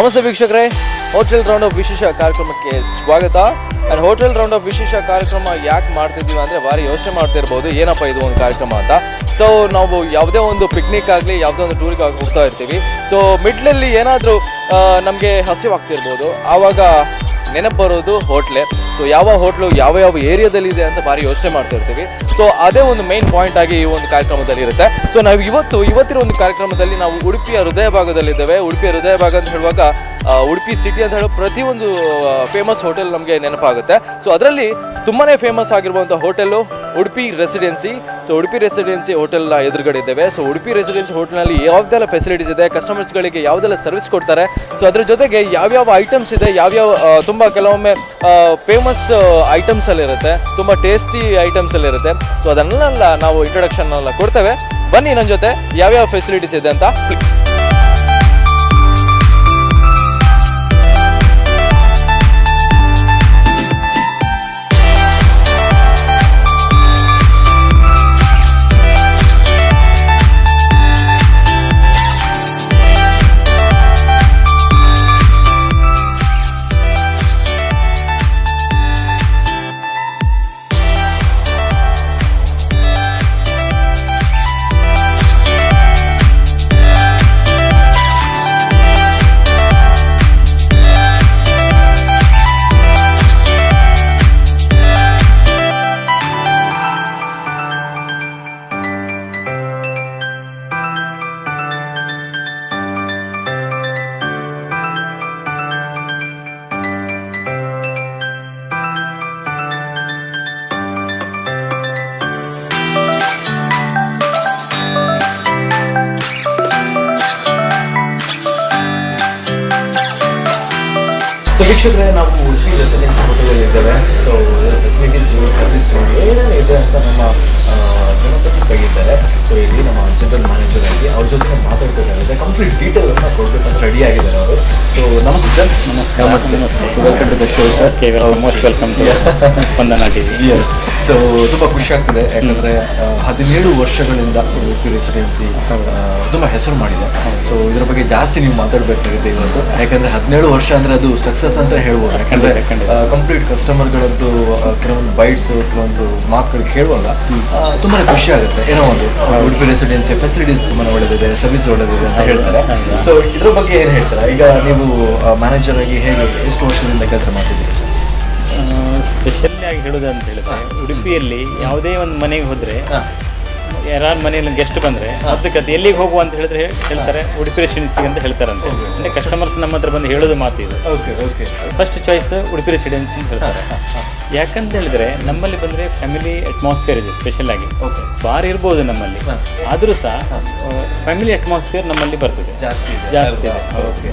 ನಮಸ್ತೆ ವೀಕ್ಷಕರೇ, hotel round up ವಿಶೇಷ ಕಾರ್ಯಕ್ರಮಕ್ಕೆ ಸ್ವಾಗತ. ಆ್ಯಂಡ್ ಹೋಟೆಲ್ ರೌಂಡಪ್ ವಿಶೇಷ ಕಾರ್ಯಕ್ರಮ ಯಾಕೆ ಮಾಡ್ತಿದ್ದೀವಿ ಅಂದರೆ ಭಾರಿ ಯೋಚನೆ ಮಾಡ್ತಿರ್ಬೋದು ಏನಪ್ಪ ಇದು ಒಂದು ಕಾರ್ಯಕ್ರಮ ಅಂತ. ಸೊ ನಾವು ಯಾವುದೇ ಒಂದು ಪಿಕ್ನಿಕ್ ಆಗಲಿ ಯಾವುದೇ ಒಂದು ಟೂರಿಗೆ ಹೋಗ್ತಾ ಇರ್ತೀವಿ. ಸೊ ಮಿಡ್ಲಲ್ಲಿ ಏನಾದರೂ ನಮಗೆ ಹಸಿವಾಗ್ತಿರ್ಬೋದು, ಆವಾಗ ನೆನಪು ಬರೋದು ಹೋಟ್ಲೆ. ಸೊ ಯಾವ ಹೋಟ್ಲು ಯಾವ ಏರಿಯಾದಲ್ಲಿ ಇದೆ ಅಂತ ಭಾರಿ ಯೋಚನೆ ಮಾಡ್ತಾ ಇರ್ತೀವಿ. ಸೊ ಅದೇ ಒಂದು ಮೇನ್ ಪಾಯಿಂಟ್ ಆಗಿ ಈ ಒಂದು ಕಾರ್ಯಕ್ರಮದಲ್ಲಿ ಇರುತ್ತೆ. ಸೊ ನಾವು ಇವತ್ತಿನ ಒಂದು ಕಾರ್ಯಕ್ರಮದಲ್ಲಿ ನಾವು ಉಡುಪಿಯ ಹೃದಯ ಭಾಗದಲ್ಲಿದ್ದೇವೆ. ಉಡುಪಿಯ ಹೃದಯ ಭಾಗ ಅಂತ ಹೇಳುವಾಗ ಉಡುಪಿ ಸಿಟಿ ಅಂತ ಹೇಳೋ ಪ್ರತಿಯೊಂದು ಫೇಮಸ್ ಹೋಟೆಲ್ ನಮಗೆ ನೆನಪಾಗುತ್ತೆ. ಸೊ ಅದರಲ್ಲಿ ತುಂಬಾ ಫೇಮಸ್ ಆಗಿರುವಂಥ hotel Udupi residency. So Udupi residency ಹೋಟೆಲ್ನ ಎದುರುಗಡೆ ಇದ್ದೇವೆ. ಸೊ ಉಡುಪಿ ರೆಸಿಡೆನ್ಸಿ ಹೋಟೆಲ್ನಲ್ಲಿ ಯಾವುದೆಲ್ಲ ಫೆಸಿಲಿಟೀಸ್ ಇದೆ, ಕಸ್ಟಮರ್ಸ್ಗಳಿಗೆ ಯಾವುದೆಲ್ಲ ಸರ್ವಿಸ್ ಕೊಡ್ತಾರೆ, ಸೊ ಅದ್ರ ಜೊತೆಗೆ ಯಾವ್ಯಾವ ಐಟಮ್ಸ್ ಇದೆ, ಯಾವ್ಯಾವ ತುಂಬ ಕೆಲವೊಮ್ಮೆ ಫೇಮಸ್ ಐಟಮ್ಸಲ್ಲಿರುತ್ತೆ, ತುಂಬ ಟೇಸ್ಟಿ ಐಟಮ್ಸಲ್ಲಿರುತ್ತೆ. ಸೊ ಅದನ್ನೆಲ್ಲ ನಾವು ಇಂಟ್ರೊಡಕ್ಷನ್ ಎಲ್ಲ ಕೊಡ್ತೇವೆ. ಬನ್ನಿ ನನ್ನ ಜೊತೆ ಯಾವ್ಯಾವ ಫೆಸಿಲಿಟೀಸ್ ಇದೆ ಅಂತ ಪ್ಲೀಸ್. ಸೊ ವೀಕ್ಷಕರೇ, ನಾವು ಉಡುಪಿ ರೆಸಿಡೆನ್ಸಿ ಹೋಟೆಲಲ್ಲಿ ಇದ್ದೇವೆ. ಸೊ ಫೆಸಿಲಿಟೀಸು ಸರ್ವಿಸು ಏನೇನು ಇದೆ ಅಂತ ನಮ್ಮ ಗಣಪತಿ ತೆಗಿದ್ದಾರೆ. ಸೊ ಇಲ್ಲಿ ನಮ್ಮ ಜನರಲ್ ಮ್ಯಾನೇಜರ್ ಆಗಿ ಅವ್ರ ಜೊತೆ ಮಾತಾಡ್ಬೇಕಾಗಿದೆ. ಕಂಪ್ಲೀಟ್ ಡೀಟೇಲನ್ನು ಕೊಡಬೇಕಂತ ರೆಡಿ ಆಗಿದ್ದಾರೆ ಅವರು. ಸೊ ನಮಸ್ತೆ ಸರ್. ನಮಸ್ತೆ. So welcome to the show sir. Most welcome to Spandana TV. Yes. So ತುಂಬ ಖುಷಿ ಆಗ್ತದೆ, ಯಾಕಂದರೆ 17 ವರ್ಷಗಳಿಂದ ಉಡುಪಿ ರೆಸಿಡೆನ್ಸಿ ತುಂಬ ಹೆಸರು ಮಾಡಿದೆ. ಸೊ ಇದರ ಬಗ್ಗೆ ಜಾಸ್ತಿ ನೀವು ಮಾತಾಡಬೇಕಾಗಿದೆ ಇವತ್ತು, ಯಾಕಂದರೆ 17 ವರ್ಷ ಅಂದರೆ ಅದು ಸಕ್ಸಸ್ ಅಂತ ಹೇಳ್ಬೋದು. ಯಾಕಂದರೆ ಕಂಪ್ಲೀಟ್ ಕಸ್ಟಮರ್ಗಳದ್ದು ಕೆಲವೊಂದು ಬೈಟ್ಸ್, ಕೆಲವೊಂದು ಮಾತುಗಳು ಕೇಳುವಾಗ ತುಂಬಾ ಖುಷಿ ಆಗುತ್ತೆ. ಏನೋ ಒಂದು ಉಡುಪಿ ರೆಸಿಡೆನ್ಸಿ ಫೆಸಿಲಿಟೀಸ್ ತುಂಬಾ ಒಳ್ಳೆದಿದೆ, ಸರ್ವಿಸ್ ಒಳ್ಳೆದಿದೆ ಅಂತ ಹೇಳ್ತಾರೆ. ಸೊ ಇದ್ರ ಬಗ್ಗೆ ಏನು ಹೇಳ್ತಾರೆ? ಈಗ ನೀವು ಮ್ಯಾನೇಜರ್ ಆಗಿ ಹೇಗೆ ಎಷ್ಟು ವರ್ಷದಿಂದ ಕೆಲಸ ಮಾಡ್ತಿದ್ದೀರಿ ಸರ್? ಸ್ಪೆಷಲಿ ಆಗಿ ಹೇಳೋದು ಅಂತ ಹೇಳಿದ್ರೆ, ಉಡುಪಿಯಲ್ಲಿ ಯಾವುದೇ ಒಂದು ಮನೆಗೆ ಹೋದರೆ, ಯಾರು ಮನೆಯಲ್ಲಿ ಗೆಸ್ಟ್ ಬಂದರೆ ಅದಕ್ಕೆ ಎಲ್ಲಿಗೆ ಹೋಗುವ ಅಂತ ಹೇಳಿದ್ರೆ ಹೇಳ್ತಾರೆ ಉಡುಪಿ ರೆಸಿಡೆನ್ಸಿ ಅಂತ ಹೇಳ್ತಾರಂತೆ. ಅಂದರೆ ಕಸ್ಟಮರ್ಸ್ ನಮ್ಮ ಹತ್ರ ಬಂದು ಹೇಳೋದು ಮಾತು ಇದು. ಫಸ್ಟ್ ಚಾಯ್ಸ್ ಉಡುಪಿ ರೆಸಿಡೆನ್ಸಿ ಅಂತ ಹೇಳ್ತಾರೆ. ಯಾಕಂತ ಹೇಳಿದ್ರೆ ನಮ್ಮಲ್ಲಿ ಬಂದರೆ ಫ್ಯಾಮಿಲಿ ಅಟ್ಮಾಸ್ಫಿಯರ್ ಇದೆ. ಸ್ಪೆಷಲ್ ಆಗಿ ಬಾರ್ ಇರ್ಬೋದು ನಮ್ಮಲ್ಲಿ, ಆದರೂ ಸಹ ಫ್ಯಾಮಿಲಿ ಅಟ್ಮಾಸ್ಫಿಯರ್ ನಮ್ಮಲ್ಲಿ ಬರ್ತದೆ, ಜಾಸ್ತಿ ಇದೆ. ಓಕೆ.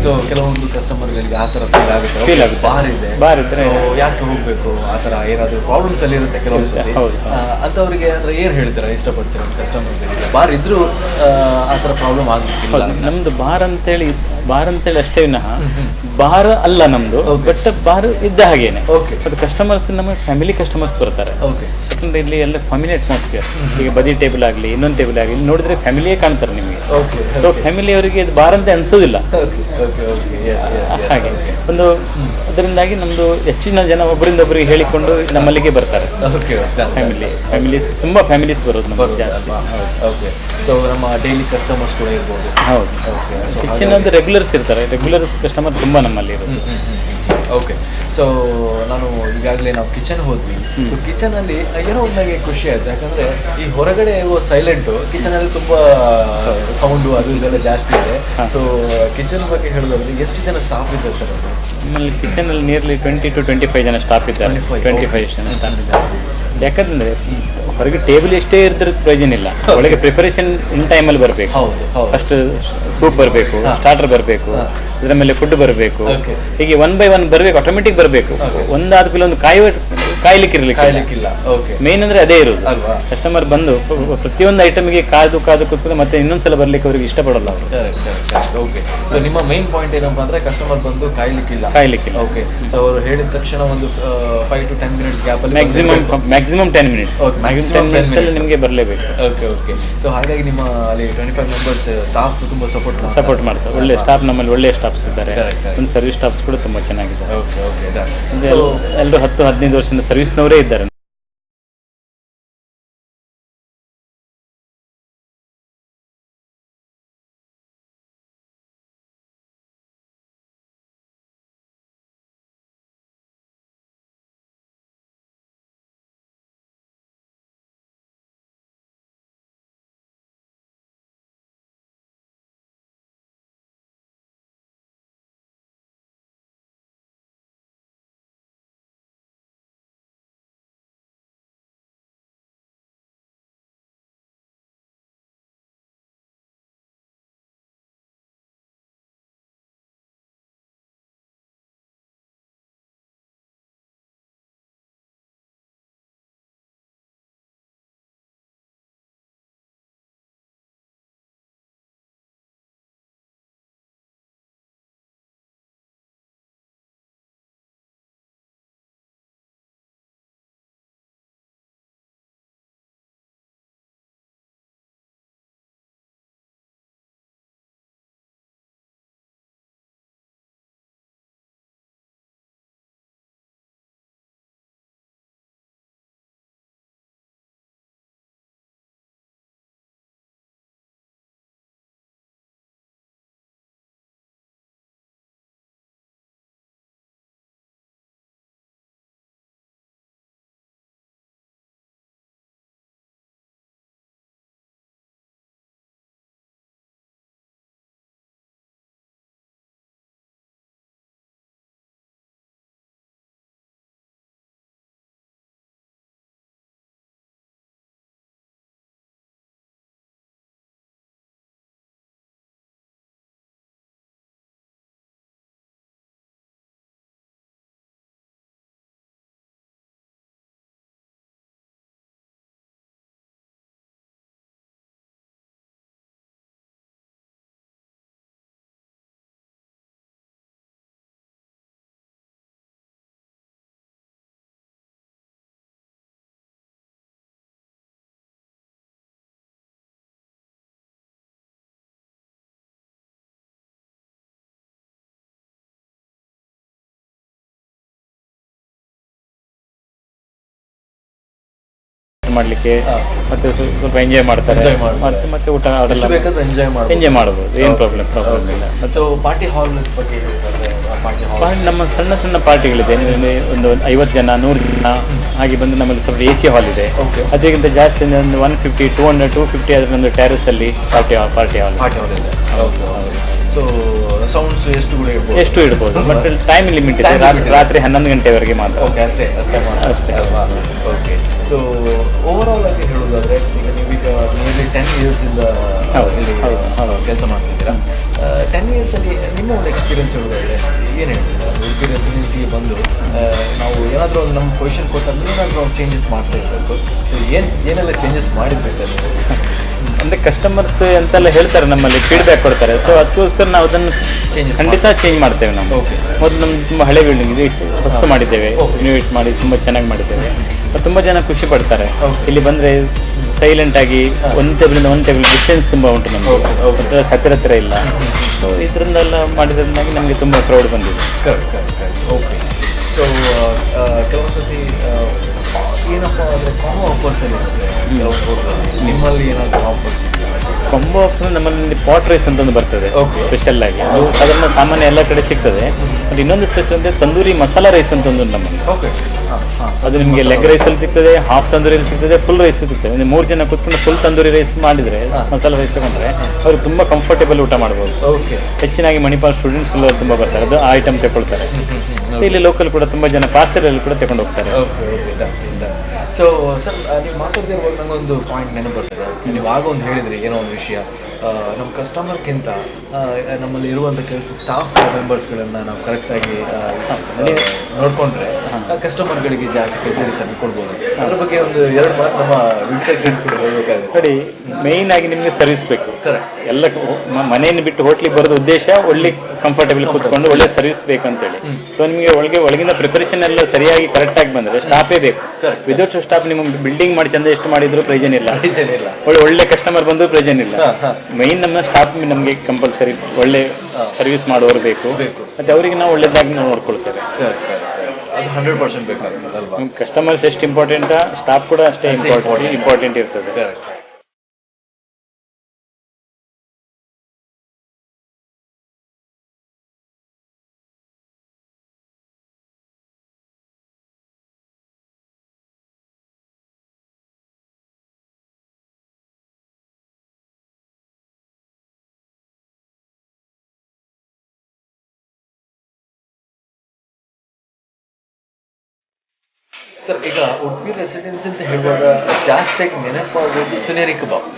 ಸೊ ಕೆಲವೊಂದು ಕಸ್ಟಮರ್ಗಳಿಗೆ ಆ ಥರ ಫೀಲ್ ಆಗುತ್ತೆ. ಬಾರ್ ಇದ್ರೆ ಯಾಕೆ ಹೋಗಬೇಕು, ಆ ಥರ ಏನಾದರೂ ಪ್ರಾಬ್ಲಮ್ಸ್ ಅಲ್ಲಿ ಇರುತ್ತೆ ಕೆಲವೊಂದು ಸಲ. ಅಂಥವ್ರಿಗೆ ಅಂದರೆ ಏನು ಹೇಳ್ತಾರೆ, ಇಷ್ಟಪಡ್ತೀರ ಕಸ್ಟಮರ್ಗಳಿಗೆ? ಬಾರ್ ಇದ್ರೂ ಆ ಥರ ಪ್ರಾಬ್ಲಮ್ ಆಗಲಿಕ್ಕಿಲ್ಲ. ನಮ್ದು ಬಾರ್ ಅಂತೇಳಿ ಅಷ್ಟೇ ವಿನಃ ಬಾರ್ ಅಲ್ಲ ನಮ್ದು, ಬಟ್ ಬಾರ್ ಇದ್ದ ಹಾಗೇನೆ. ಅದು ಕಸ್ಟಮರ್ಸ್ ನಮ್ಮ ಫ್ಯಾಮಿಲಿ ಕಸ್ಟಮರ್ಸ್ ಬರ್ತಾರೆ. ಯಾಕಂದ್ರೆ ಇಲ್ಲಿ ಎಲ್ಲ ಫ್ಯಾಮಿಲಿ ಅಟ್ಮಾಸ್ಫಿಯರ್. ಈಗ ಬದಿ ಟೇಬಲ್ ಆಗಲಿ ಇನ್ನೊಂದು ಟೇಬಲ್ ಆಗಲಿ ನೋಡಿದ್ರೆ ಫ್ಯಾಮಿಲಿಯೇ ಕಾಣ್ತಾರೆ ನಿಮಗೆ. ಸೊ ಫ್ಯಾಮಿಲಿಯವರಿಗೆ ಇದು ಬಾರ್ ಅಂತ ಅನ್ಸೋದಿಲ್ಲ. ಹಾಗೆ ಒಂದು ಅದರಿಂದಾಗಿ ನಮ್ಮದು ಹೆಚ್ಚಿನ ಜನ ಒಬ್ಬರಿಂದ ಒಬ್ಬರಿಗೆ ಹೇಳಿಕೊಂಡು ನಮ್ಮಲ್ಲಿಗೆ ಬರ್ತಾರೆ. ಫ್ಯಾಮಿಲೀಸ್ ತುಂಬ ಫ್ಯಾಮಿಲೀಸ್ ಬರೋದು ನಮಗೆ ಜಾಸ್ತಿ. ಸೊ ನಮ್ಮ ಡೈಲಿ ಕಸ್ಟಮರ್ಸ್ ಕೂಡ ಇರ್ಬೋದು. ಹೌದು. ಹೆಚ್ಚಿನ ಒಂದು ರೆಗ್ಯುಲರ್ಸ್ ಇರ್ತಾರೆ. ರೆಗ್ಯುಲರ್ ಕಸ್ಟಮರ್ ತುಂಬ ನಮ್ಮಲ್ಲಿ ಇರೋದು. ಓಕೆ. ಸೊ ನಾನು ಈಗಾಗಲೇ ನಾವು ಕಿಚನ್ ಹೋದ್ವಿ. ಸೊ ಕಿಚನಲ್ಲಿ ಏನೋ ಒಂದಾಗಿ ಖುಷಿ ಆಯ್ತು, ಯಾಕಂದರೆ ಈ ಹೊರಗಡೆ ಸೈಲೆಂಟು, ಕಿಚನಲ್ಲಿ ತುಂಬ ಸೌಂಡು ಅದು ಇದೆಲ್ಲ ಜಾಸ್ತಿ ಇದೆ. ಸೊ ಕಿಚನ್ ಬಗ್ಗೆ ಹೇಳೋದಾದ್ರೆ ಎಷ್ಟು ಜನ ಸ್ಟಾಫ್ ಇದ್ದಾರೆ ಸರ್? ನಮ್ಮಲ್ಲಿ ಕಿಚನಲ್ಲಿ ನಿಯರ್ಲಿ 20 to 25 ಜನ ಸ್ಟಾಫ್ ಇದ್ದಾರೆ. 25 ಜನ ಸ್ಟಾಫ್ ಇದ್ದಾರೆ. ಯಾಕಂದರೆ ಹೊರಗೆ ಟೇಬಲ್ ಎಷ್ಟೇ ಇದ್ರೆ ಪ್ರಯೋಜನ ಇಲ್ಲ. ಒಳಗೆ ಪ್ರಿಪರೇಷನ್ ಇನ್ ಟೈಮಲ್ಲಿ ಬರಬೇಕು. ಫಸ್ಟ್ ಸೂಪ್ ಬರಬೇಕು, ಸ್ಟಾರ್ಟರ್ ಬರಬೇಕು, ಇದರ ಮೇಲೆ ಫುಡ್ ಬರಬೇಕು. ಹೀಗೆ 1 by 1 ಬರಬೇಕು, ಆಟೋಮೆಟಿಕ್ ಬರಬೇಕು. ಒಂದಾದ ಮೇಲೆ ಒಂದು ಕಾಯ್ಲಿಕ್ಕಿಲ್ಲ. ಓಕೆ, ಮೇನ್ ಅಂದ್ರೆ ಅದೇ ಇರೋದು ಅಲ್ವಾ? ಕಸ್ಟಮರ್ ಬಂದು ಪ್ರತಿಯೊಂದು ಐಟಮ್ಗೆ ಕಾದು ಕೂತ್ಕೊಂಡು ಮತ್ತೆ ಇನ್ನೊಂದ್ಸಲ ಬರ್ಲಿಕ್ಕೆ ಅವ್ರಿಗೆ ಇಷ್ಟಪಡಲ್ಲ ಅವರು. ಕರೆಕ್ಟ್. ಓಕೆ, ಸೊ ನಿಮ್ಮ ಮೈನ್ ಪಾಯಿಂಟ್ ಏನಪ್ಪಾ ಅಂದ್ರೆ ಕಸ್ಟಮರ್ ಬಂದು ಕಾಯ್ಲಿಕ್ಕಿಲ್ಲ. ಓಕೆ, ಸೊ ಅವರು ಹೇಳಿದ ತಕ್ಷಣ ಒಂದು 5 to 10 minutes ಗ್ಯಾಪ್ ಅಲ್ಲಿ ಮ್ಯಾಕ್ಸಿಮಮ್ 10 minutes ನಿಮಗೆ ಬರಲೇಬೇಕು. ಓಕೆ. ಸೊ ಹಾಗಾಗಿ ನಿಮ್ಮ ಅಲ್ಲಿ 25 ಮೆಂಬರ್ಸ್ ಸ್ಟಾಫ್ ತುಂಬಾ ಸಪೋರ್ಟ್ ಮಾಡ್ತಾರೆ. ಒಳ್ಳೆ ಸ್ಟಾಫ್, ನಮ್ಮಲ್ಲಿ ಒಳ್ಳೆ ಸ್ಟಾಫ್ಸ್ ಇದ್ದಾರೆ. ಒಂದು ಸರ್ವಿಸ್ ಸ್ಟಾಫ್ಸ್ ಕೂಡ ತುಂಬಾ ಚೆನ್ನಾಗಿದೆ. ಎಲ್ಲರೂ 10-15 ವರ್ಷದಿಂದ ಸರ್ವಿಸ್ನವರೇ ಇದ್ದಾರೆ. ಮಾಡ್ಲಿಕ್ಕೆ ಮತ್ತೆ ಸ್ವಲ್ಪ ಎಂಜಾಯ್ ಮಾಡ್ತಾರೆ. ಮತ್ತೆ ಊಟ ಎಂಜಾಯ್ ಮಾಡಬಹುದು, ಏನು ಪ್ರಾಬ್ಲಮ್ ಇಲ್ಲ. ಸೊ ಪಾರ್ಟಿ ಹಾಲ್ ಬಗ್ಗೆ ನಮ್ಮ ಸಣ್ಣ ಪಾರ್ಟಿಗಳಿದೆ. ಒಂದು 50 ಜನ 100 ಜನ ಹಾಗೆ ಬಂದು ನಮ್ಮಲ್ಲಿ ಸ್ವಲ್ಪ AC ಹಾಲ್ ಇದೆ. ಅದಕ್ಕಿಂತ ಜಾಸ್ತಿ ಒಂದು 150, 200, 250 ಅದರ ಒಂದು ಟೆರೆಸ್ ಅಲ್ಲಿ ಪಾರ್ಟಿ ಹಾಲ್ ಇದೆ. ಸೊ ಸೌಂಡ್ಸ್ ಎಷ್ಟು ಇಡ್ಬೋದು, ಬಟ್ ಟೈಮ್ ಲಿಮಿಟ್ ಇದೆ. ರಾತ್ರಿ 11 ಗಂಟೆವರೆಗೆ ಮಾತ್ರ. ಅಷ್ಟೇ ಅಲ್ವಾ? ಓಕೆ. ಸೊ ಓವರ್ ಆಲ್ ಆಗಿ ಹೇಳೋದಾದ್ರೆ ಈಗ ನೀವೀಗ ನಿಯರ್ಲಿ 10 years ಇಂದ ಇಲ್ಲಿ ಕೆಲಸ ಮಾಡ್ತಿದ್ದೀರಾ. 10 years ಅಲ್ಲಿ ನಿಮ್ಮ ಒಂದು ಎಕ್ಸ್ಪೀರಿಯನ್ಸ್ ಹೇಳೋದಾದ್ರೆ ಏನು ಹೇಳ್ತೀರಾ? ಉಡುಪಿ ರೆಸಿಡೆನ್ಸಿಗೆ ಬಂದು ನಾವು ಏನಾದರೂ ಒಂದು ನಮ್ಮ ಪೊಸಿಷನ್ ಕೊಟ್ಟಂದ್ರೆ ಏನಾದರೂ ಒಂದು ಚೇಂಜಸ್ ಮಾಡ್ತಾ ಇರಬೇಕು. ಏನೆಲ್ಲ ಚೇಂಜಸ್ ಮಾಡಿದ್ವಿ ಸರ್ ನೀವು? ಅಂದರೆ ಕಸ್ಟಮರ್ಸ್ ಎಂತೆಲ್ಲ ಹೇಳ್ತಾರೆ, ನಮ್ಮಲ್ಲಿ ಫೀಡ್ಬ್ಯಾಕ್ ಕೊಡ್ತಾರೆ. ಸೊ ಅದಕ್ಕೋಸ್ಕರ ನಾವು ಅದನ್ನು ಖಂಡಿತ ಚೇಂಜ್ ಮಾಡ್ತೇವೆ. ನಾವು ಮೊದಲು ನಮ್ದು ತುಂಬ ಹಳೆ ಬಿಲ್ಡಿಂಗ್ ಇದೆ, ಹೊಸ್ತು ಮಾಡಿದ್ದೇವೆ, ಇನ್ವಿಟ್ ಮಾಡಿ ತುಂಬ ಚೆನ್ನಾಗಿ ಮಾಡಿದ್ದೇವೆ. ತುಂಬ ಜನ ಖುಷಿ ಪಡ್ತಾರೆ. ಇಲ್ಲಿ ಬಂದರೆ ಸೈಲೆಂಟ್ ಆಗಿ ಒಂದು ಟೇಬಲ್ ಡಿಸ್ಟೆನ್ಸ್ ತುಂಬ ಉಂಟು ನಮಗೆ, ಹತ್ತಿರ ಇಲ್ಲ. ಸೊ ಇದರಿಂದೆಲ್ಲ ಮಾಡಿದ್ರಿಂದಾಗಿ ನಮಗೆ ತುಂಬ ಕ್ರೌಡ್ ಬಂದಿದೆ. ಓಕೆ. ಸೊ ಕೆಲವೊಂದು ಸತಿ ಏನಪ್ಪ ಅಂದರೆ ಕಾಂಬೋ ಆಫರ್ಸ್ ಅಲ್ಲಿ ನಿಮ್ಮಲ್ಲಿ ಏನಾದರೂ ಆಫರ್ಸ್? ಕಾಂಬೋ ಆಫರ್ ನಮ್ಮಲ್ಲಿ ಪಾಟ್ ರೈಸ್ ಅಂತ ಒಂದು ಬರ್ತದೆ ಸ್ಪೆಷಲ್ ಆಗಿ. ಅದು ಸಾಧಾರಣ ಸಾಮಾನ್ಯ ಎಲ್ಲ ಕಡೆ ಸಿಗ್ತದೆ. ಮತ್ತು ಇನ್ನೊಂದು ಸ್ಪೆಷಲ್ ಅಂದರೆ ತಂದೂರಿ ಮಸಾಲಾ ರೈಸ್ ಅಂತ ಒಂದು ನಮ್ಮಲ್ಲಿ. ಅದು ನಿಮಗೆ ಲೆಗ್ ರೈಸಲ್ಲಿ ಸಿಗ್ತದೆ, ಹಾಫ್ ತಂದೂರಿಯಲ್ಲಿ ಸಿಗ್ತದೆ, ಫುಲ್ ರೈಸ್ ಸಿಗ್ತದೆ. ಒಂದು 3 ಜನ ಕೂತ್ಕೊಂಡು ಫುಲ್ ತಂದೂರಿ ರೈಸ್ ಮಾಡಿದರೆ, ಮಸಾಲಾ ರೈಸ್ ತಗೊಂಡ್ರೆ ಅವ್ರು ತುಂಬ ಕಂಫರ್ಟೇಬಲ್ ಊಟ ಮಾಡ್ಬೋದು. ಹೆಚ್ಚಿನಾಗಿ ಮಣಿಪಾಲ್ ಸ್ಟೂಡೆಂಟ್ಸ್ ಎಲ್ಲ ತುಂಬ ಬರ್ತಾರೆ, ಅದು ಆ ಐಟಮ್ ತಗೊಳ್ತಾರೆ. ಇಲ್ಲಿ ಲೋಕಲ್ ಕೂಡ ತುಂಬ ಜನ ಪಾರ್ಸೆಲಲ್ಲಿ ಕೂಡ ತಗೊಂಡು ಹೋಗ್ತಾರೆ. ಸೊ ಸರ್, ನೀವು ಮಾತಾಡ್ತಿರುವಾಗ ನನಗೊಂದು ಪಾಯಿಂಟ್ ನೆನಪು ಬರ್ತದೆ. ನೀವು ಆಗ ಒಂದು ಹೇಳಿದ್ರಿ ಏನೋ ಒಂದು ವಿಷಯ, ನಮ್ಮ ಕಸ್ಟಮರ್ಗಿಂತ ನಮ್ಮಲ್ಲಿ ಇರುವಂಥ ಕೆಲಸ ಸ್ಟಾಫ್ ಮೆಂಬರ್ಸ್ಗಳನ್ನು ನಾವು ಕರೆಕ್ಟಾಗಿ ನೋಡಿಕೊಂಡ್ರೆ ಕಸ್ಟಮರ್ ಕಸ್ಟಮರ್ಗಳಿಗೆ ಜಾಸ್ತಿ ಫೆಸಿಲಿಟೀಸ್ ಅನ್ನು ಕೊಡ್ಬೋದು. ಅದ್ರ ಬಗ್ಗೆ ಒಂದು 2 ಮಾತು ನಮ್ಮ ವೀಕ್ಷಕರಿಗೆ ಕೂಡ ಹೇಳಬೇಕಾಗುತ್ತೆ. ನೋಡಿ, ಮೇಯ್ನ್ ಆಗಿ ನಿಮಗೆ ಸರ್ವಿಸ್ ಬೇಕು. ಎಲ್ಲ ಮನೆಯನ್ನು ಬಿಟ್ಟು ಹೋಟ್ಲಿಗೆ ಬರೋದು ಉದ್ದೇಶ ಒಳ್ಳೆ ಕಂಫರ್ಟಬಲ್ ಕೂತ್ಕೊಂಡು ಒಳ್ಳೆ ಸರ್ವಿಸ್ ಬೇಕಂತೇಳಿ. ಸೊ ನಿಮಗೆ ಒಳಗಿನ ಪ್ರಿಪರೇಷನ್ ಎಲ್ಲ ಸರಿಯಾಗಿ ಕರೆಕ್ಟ್ ಆಗಿ ಬಂದ್ರೆ ಸ್ಟಾಫೇ ಬೇಕು. ವಿದೌಟ್ ಸ್ಟಾಫ್ ನಿಮ್ಮ ಬಿಲ್ಡಿಂಗ್ ಮಾಡಿ ಚಂದ ಎಷ್ಟು ಮಾಡಿದ್ರು ಪ್ರಯೋಜನ ಇಲ್ಲ. ಒಳ್ಳೆ ಕಸ್ಟಮರ್ ಬಂದ್ರು ಪ್ರಯೋಜನ ಇಲ್ಲ. ಮೈನ್ ನಮ್ಮ ಸ್ಟಾಫ್ ನಮಗೆ ಕಂಪಲ್ಸರಿ ಒಳ್ಳೆ ಸರ್ವಿಸ್ ಮಾಡುವವರು ಬೇಕು. ಮತ್ತೆ ಅವರಿಗೆ ನಾವು ಒಳ್ಳೆದಾಗಿ ನಾವು ನೋಡ್ಕೊಳ್ತೇವೆ. ಅದು 100% ಬೇಕಾಗ್ತದೆ ಅಲ್ವಾ? ಕಸ್ಟಮರ್ಸ್ ಎಷ್ಟು ಇಂಪಾರ್ಟೆಂಟ್, ಸ್ಟಾಫ್ ಕೂಡ ಅಷ್ಟೇ ಇಂಪಾರ್ಟೆಂಟ್ ಇರ್ತದೆ. ಸರ್, ಈಗ ಉಡುಪಿ ರೆಸಿಡೆನ್ಸಿ ಅಂತ ಹೇಳುವಾಗ ಜಾಸ್ತಿಯಾಗಿ ನೆನಪಾಗೋದು ಸುನೇರಿ ಕಬಾಬ್.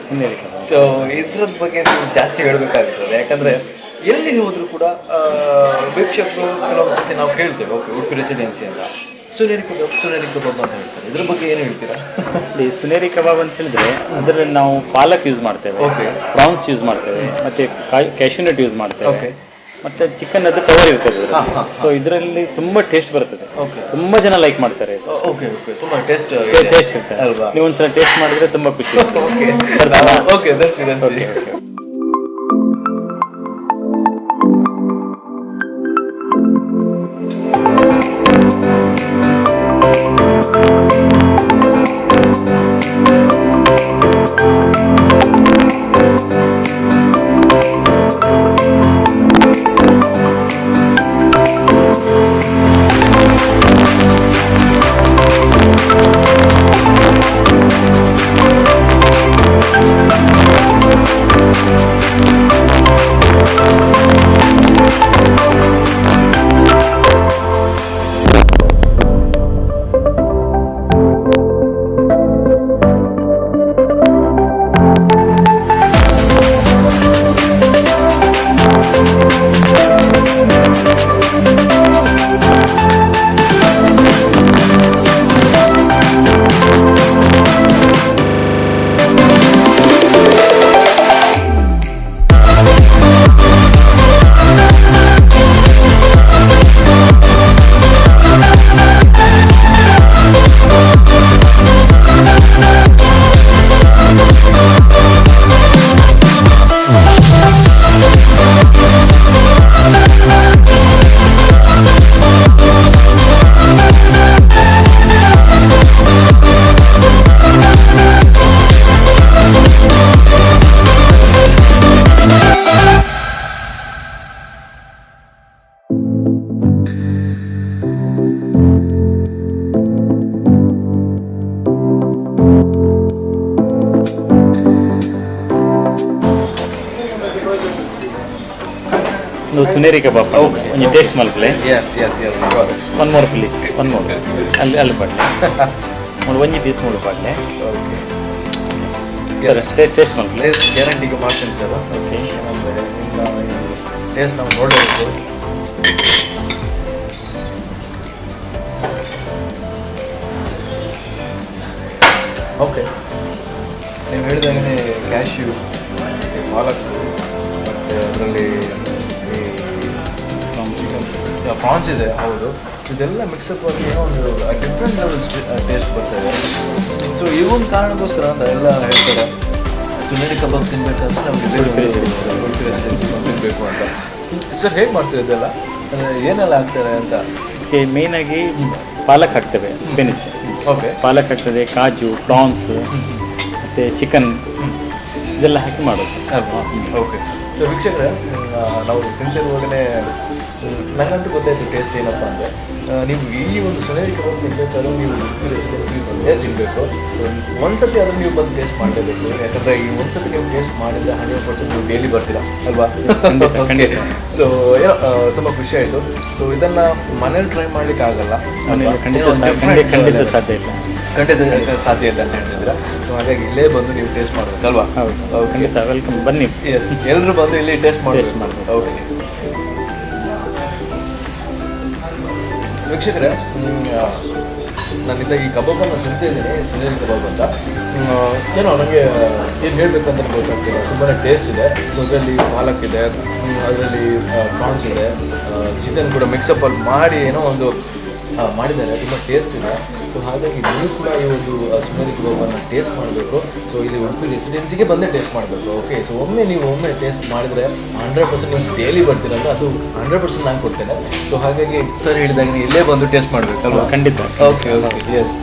ಸೊ ಇದ್ರದ ಬಗ್ಗೆ ನೀವು ಜಾಸ್ತಿ ಹೇಳಬೇಕಾಗ್ತದೆ. ಯಾಕಂದ್ರೆ ಎಲ್ಲಿ ಹೋದ್ರು ಕೂಡ ವೀಕ್ಷಕರು ಕೆಲವೊಂದು ಸತಿ ನಾವು ಕೇಳ್ತೇವೆ, ಓಕೆ ಉಡುಪಿ ರೆಸಿಡೆನ್ಸಿ ಅಂತ ಸುನೇರಿ ಕಬಾಬ್ ಅಂತ ಹೇಳ್ತಾರೆ. ಇದ್ರ ಬಗ್ಗೆ ಏನು ಹೇಳ್ತೀರಾ? ಸುನೇರಿ ಕಬಾಬ್ ಅಂತ ಹೇಳಿದ್ರೆ ಅದರಲ್ಲಿ ನಾವು ಪಾಲಕ್ ಯೂಸ್ ಮಾಡ್ತೇವೆ, ಪ್ರಾನ್ಸ್ ಯೂಸ್ ಮಾಡ್ತೇವೆ, ಮತ್ತೆ ಕ್ಯಾಶ್ಯೂನಟ್ ಯೂಸ್ ಮಾಡ್ತೇವೆ, ಮತ್ತೆ ಚಿಕನ್ ಅದು ಕವರ್ ಇರ್ತದೆ. ಸೊ ಇದರಲ್ಲಿ ತುಂಬಾ ಟೇಸ್ಟ್ ಬರ್ತದೆ. ತುಂಬಾ ಜನ ಲೈಕ್ ಮಾಡ್ತಾರೆ. ತುಂಬಾ ಟೇಸ್ಟ್ ಇರ್ತದೆ ಅಲ್ವಾ? ನೀವು ಒಂದ್ಸಲ ಟೇಸ್ಟ್ ಮಾಡಿದ್ರೆ ತುಂಬಾ ಖುಷಿ. ಸುನೇರಿ ಕಬಾಬ್ ಒಂದು ಟೇಸ್ಟ್ ಮಲ್ಪಲೆ. One more please, one more. ಅಲ್ಲಿ ಪಡ್ಲೆ ಒಂದು ಒಂಜಿ ಪೀಸ್ ಮೂಡು ಪಡ್ಲೆ. ಸರ್ ಟೇಸ್ಟ್ ಮಲ್ಪಲೆ ಗ್ಯಾರಂಟಿಗೆ ಮಾಡ್ತೀನಿ ಸರ್. ಓಕೆ, ಟೇಸ್ಟ್ ನಾವು ನೋಡಬೇಕು. ಓಕೆ, ನೀವು ಹೇಳಿದಾಗಲೇ ಕ್ಯಾಶ್ಯೂ, ಪಾಲಕ್, ಮತ್ತು ಅದರಲ್ಲಿ ಪ್ರಾನ್ಸ್ ಇದೆ. ಹೌದು, ಇದೆಲ್ಲ ಮಿಕ್ಸಪ್ ಆಗಿ ಏನೋ ಒಂದು ಡಿಫ್ರೆಂಟ್ ಲೆವೆಲ್ ಟೇಸ್ಟ್ ಬರ್ತದೆ. ಸೊ ಈ ಒಂದು ಕಾರಣಕ್ಕೋಸ್ಕರ ಅಂತ ಎಲ್ಲ ಹೇಳ್ತಾರೆ ಸುನೇರಿ ಕಬಾಬ್ ತಿನ್ಬೇಕಂತ ನಮಗೆ ತಿನ್ನಬೇಕು ಅಂತ. ಸರ್ ಹೇಗೆ ಮಾಡ್ತೀವಿ ಇದೆಲ್ಲ, ಏನೆಲ್ಲ ಹಾಕ್ತಾರೆ ಅಂತ? ಮೇಯ್ನಾಗಿ ಪಾಲಕ್ ಹಾಕ್ತೇವೆ, ಸ್ಪಿನಿಚ್. ಓಕೆ, ಪಾಲಕ್ ಆಗ್ತದೆ, ಕಾಜು, ಪ್ರಾನ್ಸ್, ಮತ್ತು ಚಿಕನ್ ಇದೆಲ್ಲ ಹಾಕಿ ಮಾಡೋದು. ಓಕೆ, ಸೊ ವೀಕ್ಷಕರೇ, ನಾವು ತಿಂತಿರುವಾಗಲೇ ನನಗಂತೂ ಗೊತ್ತಾಯಿತು ಟೇಸ್ಟ್ ಏನಪ್ಪ ಅಂದರೆ, ನೀವು ಈ ಒಂದು ಸುನೇರಿ ಕಬಾಬ್ ತಿನ್ನಬೇಕಾದ್ರೂ ನೀವು ಉಡುಪಿ ರೆಸಿಡೆನ್ಸಿ ಬಂದೇ ತಿನ್ನಬೇಕು. ಒಂದ್ಸತಿ ಅದನ್ನು ನೀವು ಬಂದು ಟೇಸ್ಟ್ ಮಾಡಲೇಬೇಕು. ಯಾಕಂದರೆ ಈ ಒಂದ್ಸತಿ ನೀವು ಟೇಸ್ಟ್ ಮಾಡಿದರೆ 100% ನೀವು ಡೈಲಿ ಬರ್ತೀರಾ ಅಲ್ವಾ? ಸೊ ಏನೋ ತುಂಬ ಖುಷಿ ಆಯಿತು. ಸೊ ಇದನ್ನು ಮನೇಲಿ ಟ್ರೈ ಮಾಡಲಿಕ್ಕೆ ಆಗಲ್ಲ, ಖಂಡಿತ ಸಾಧ್ಯ ಇಲ್ಲ, ಸಾಧ್ಯ ಇಲ್ಲ ಅಂತ ಹೇಳಿದ್ರೆ. ಸೊ ಹಾಗಾಗಿ ಇಲ್ಲೇ ಬಂದು ನೀವು ಟೇಸ್ಟ್ ಮಾಡಬೇಕಲ್ವಾ? ಹೌದು, ಖಂಡಿತ ವೆಲ್ಕಮ್, ಬನ್ನಿ. ಎಸ್, ಎಲ್ಲರೂ ಬಂದು ಇಲ್ಲಿ ಟೇಸ್ಟ್ ಮಾಡಬೇಕು. ಓಕೆ ವೀಕ್ಷಕರೇ, ನಾನಿಂದ ಈ ಕಬಾಬನ್ನು ತಿಂತಿದ್ದೀನಿ, ಸುನೇರಿ ಕಬಾಬ್ ಅಂತ. ಏನೋ ನನಗೆ ಏನು ಹೇಳಬೇಕಂತ ಗೊತ್ತಾಗ್ತಿಲ್ಲ. ತುಂಬಾ ಟೇಸ್ಟ್ ಇದೆ. ಸೊ ಅದರಲ್ಲಿ ಪಾಲಕ್ ಇದೆ, ಅದರಲ್ಲಿ ಪ್ರಾನ್ಸ್ ಇದೆ, ಚಿಕನ್ ಕೂಡ ಮಿಕ್ಸಪ್ಪಲ್ಲಿ ಮಾಡಿ ಏನೋ ಒಂದು ಮಾಡಿದ್ದಾರೆ. ತುಂಬ ಟೇಸ್ಟ್ ಇದೆ. ಸೊ ಹಾಗಾಗಿ ನೀವು ಕೂಡ ಈ ಒಂದು ಸುನೇರಿ ಕಬಾಬನ್ನು ಟೇಸ್ಟ್ ಮಾಡಬೇಕು. ಸೊ ಇಲ್ಲಿ ಉಡುಪಿ ರೆಸಿಡೆನ್ಸಿಗೆ ಬಂದೇ ಟೇಸ್ಟ್ ಮಾಡಬೇಕು. ಓಕೆ, ಸೊ ಒಮ್ಮೆ ಟೇಸ್ಟ್ ಮಾಡಿದರೆ 100% ನೀವು ಡೈಲಿ ಬರ್ತೀರಲ್ಲ, ಅದು 100% ನಾನು ಕೊಡ್ತೇನೆ. ಸೊ ಹಾಗಾಗಿ ಸರ್ ಹೇಳಿದಾಗ ನೀವು ಇಲ್ಲೇ ಬಂದು ಟೇಸ್ಟ್ ಮಾಡಬೇಕಲ್ವಾ? ಖಂಡಿತ. Okay okay, S.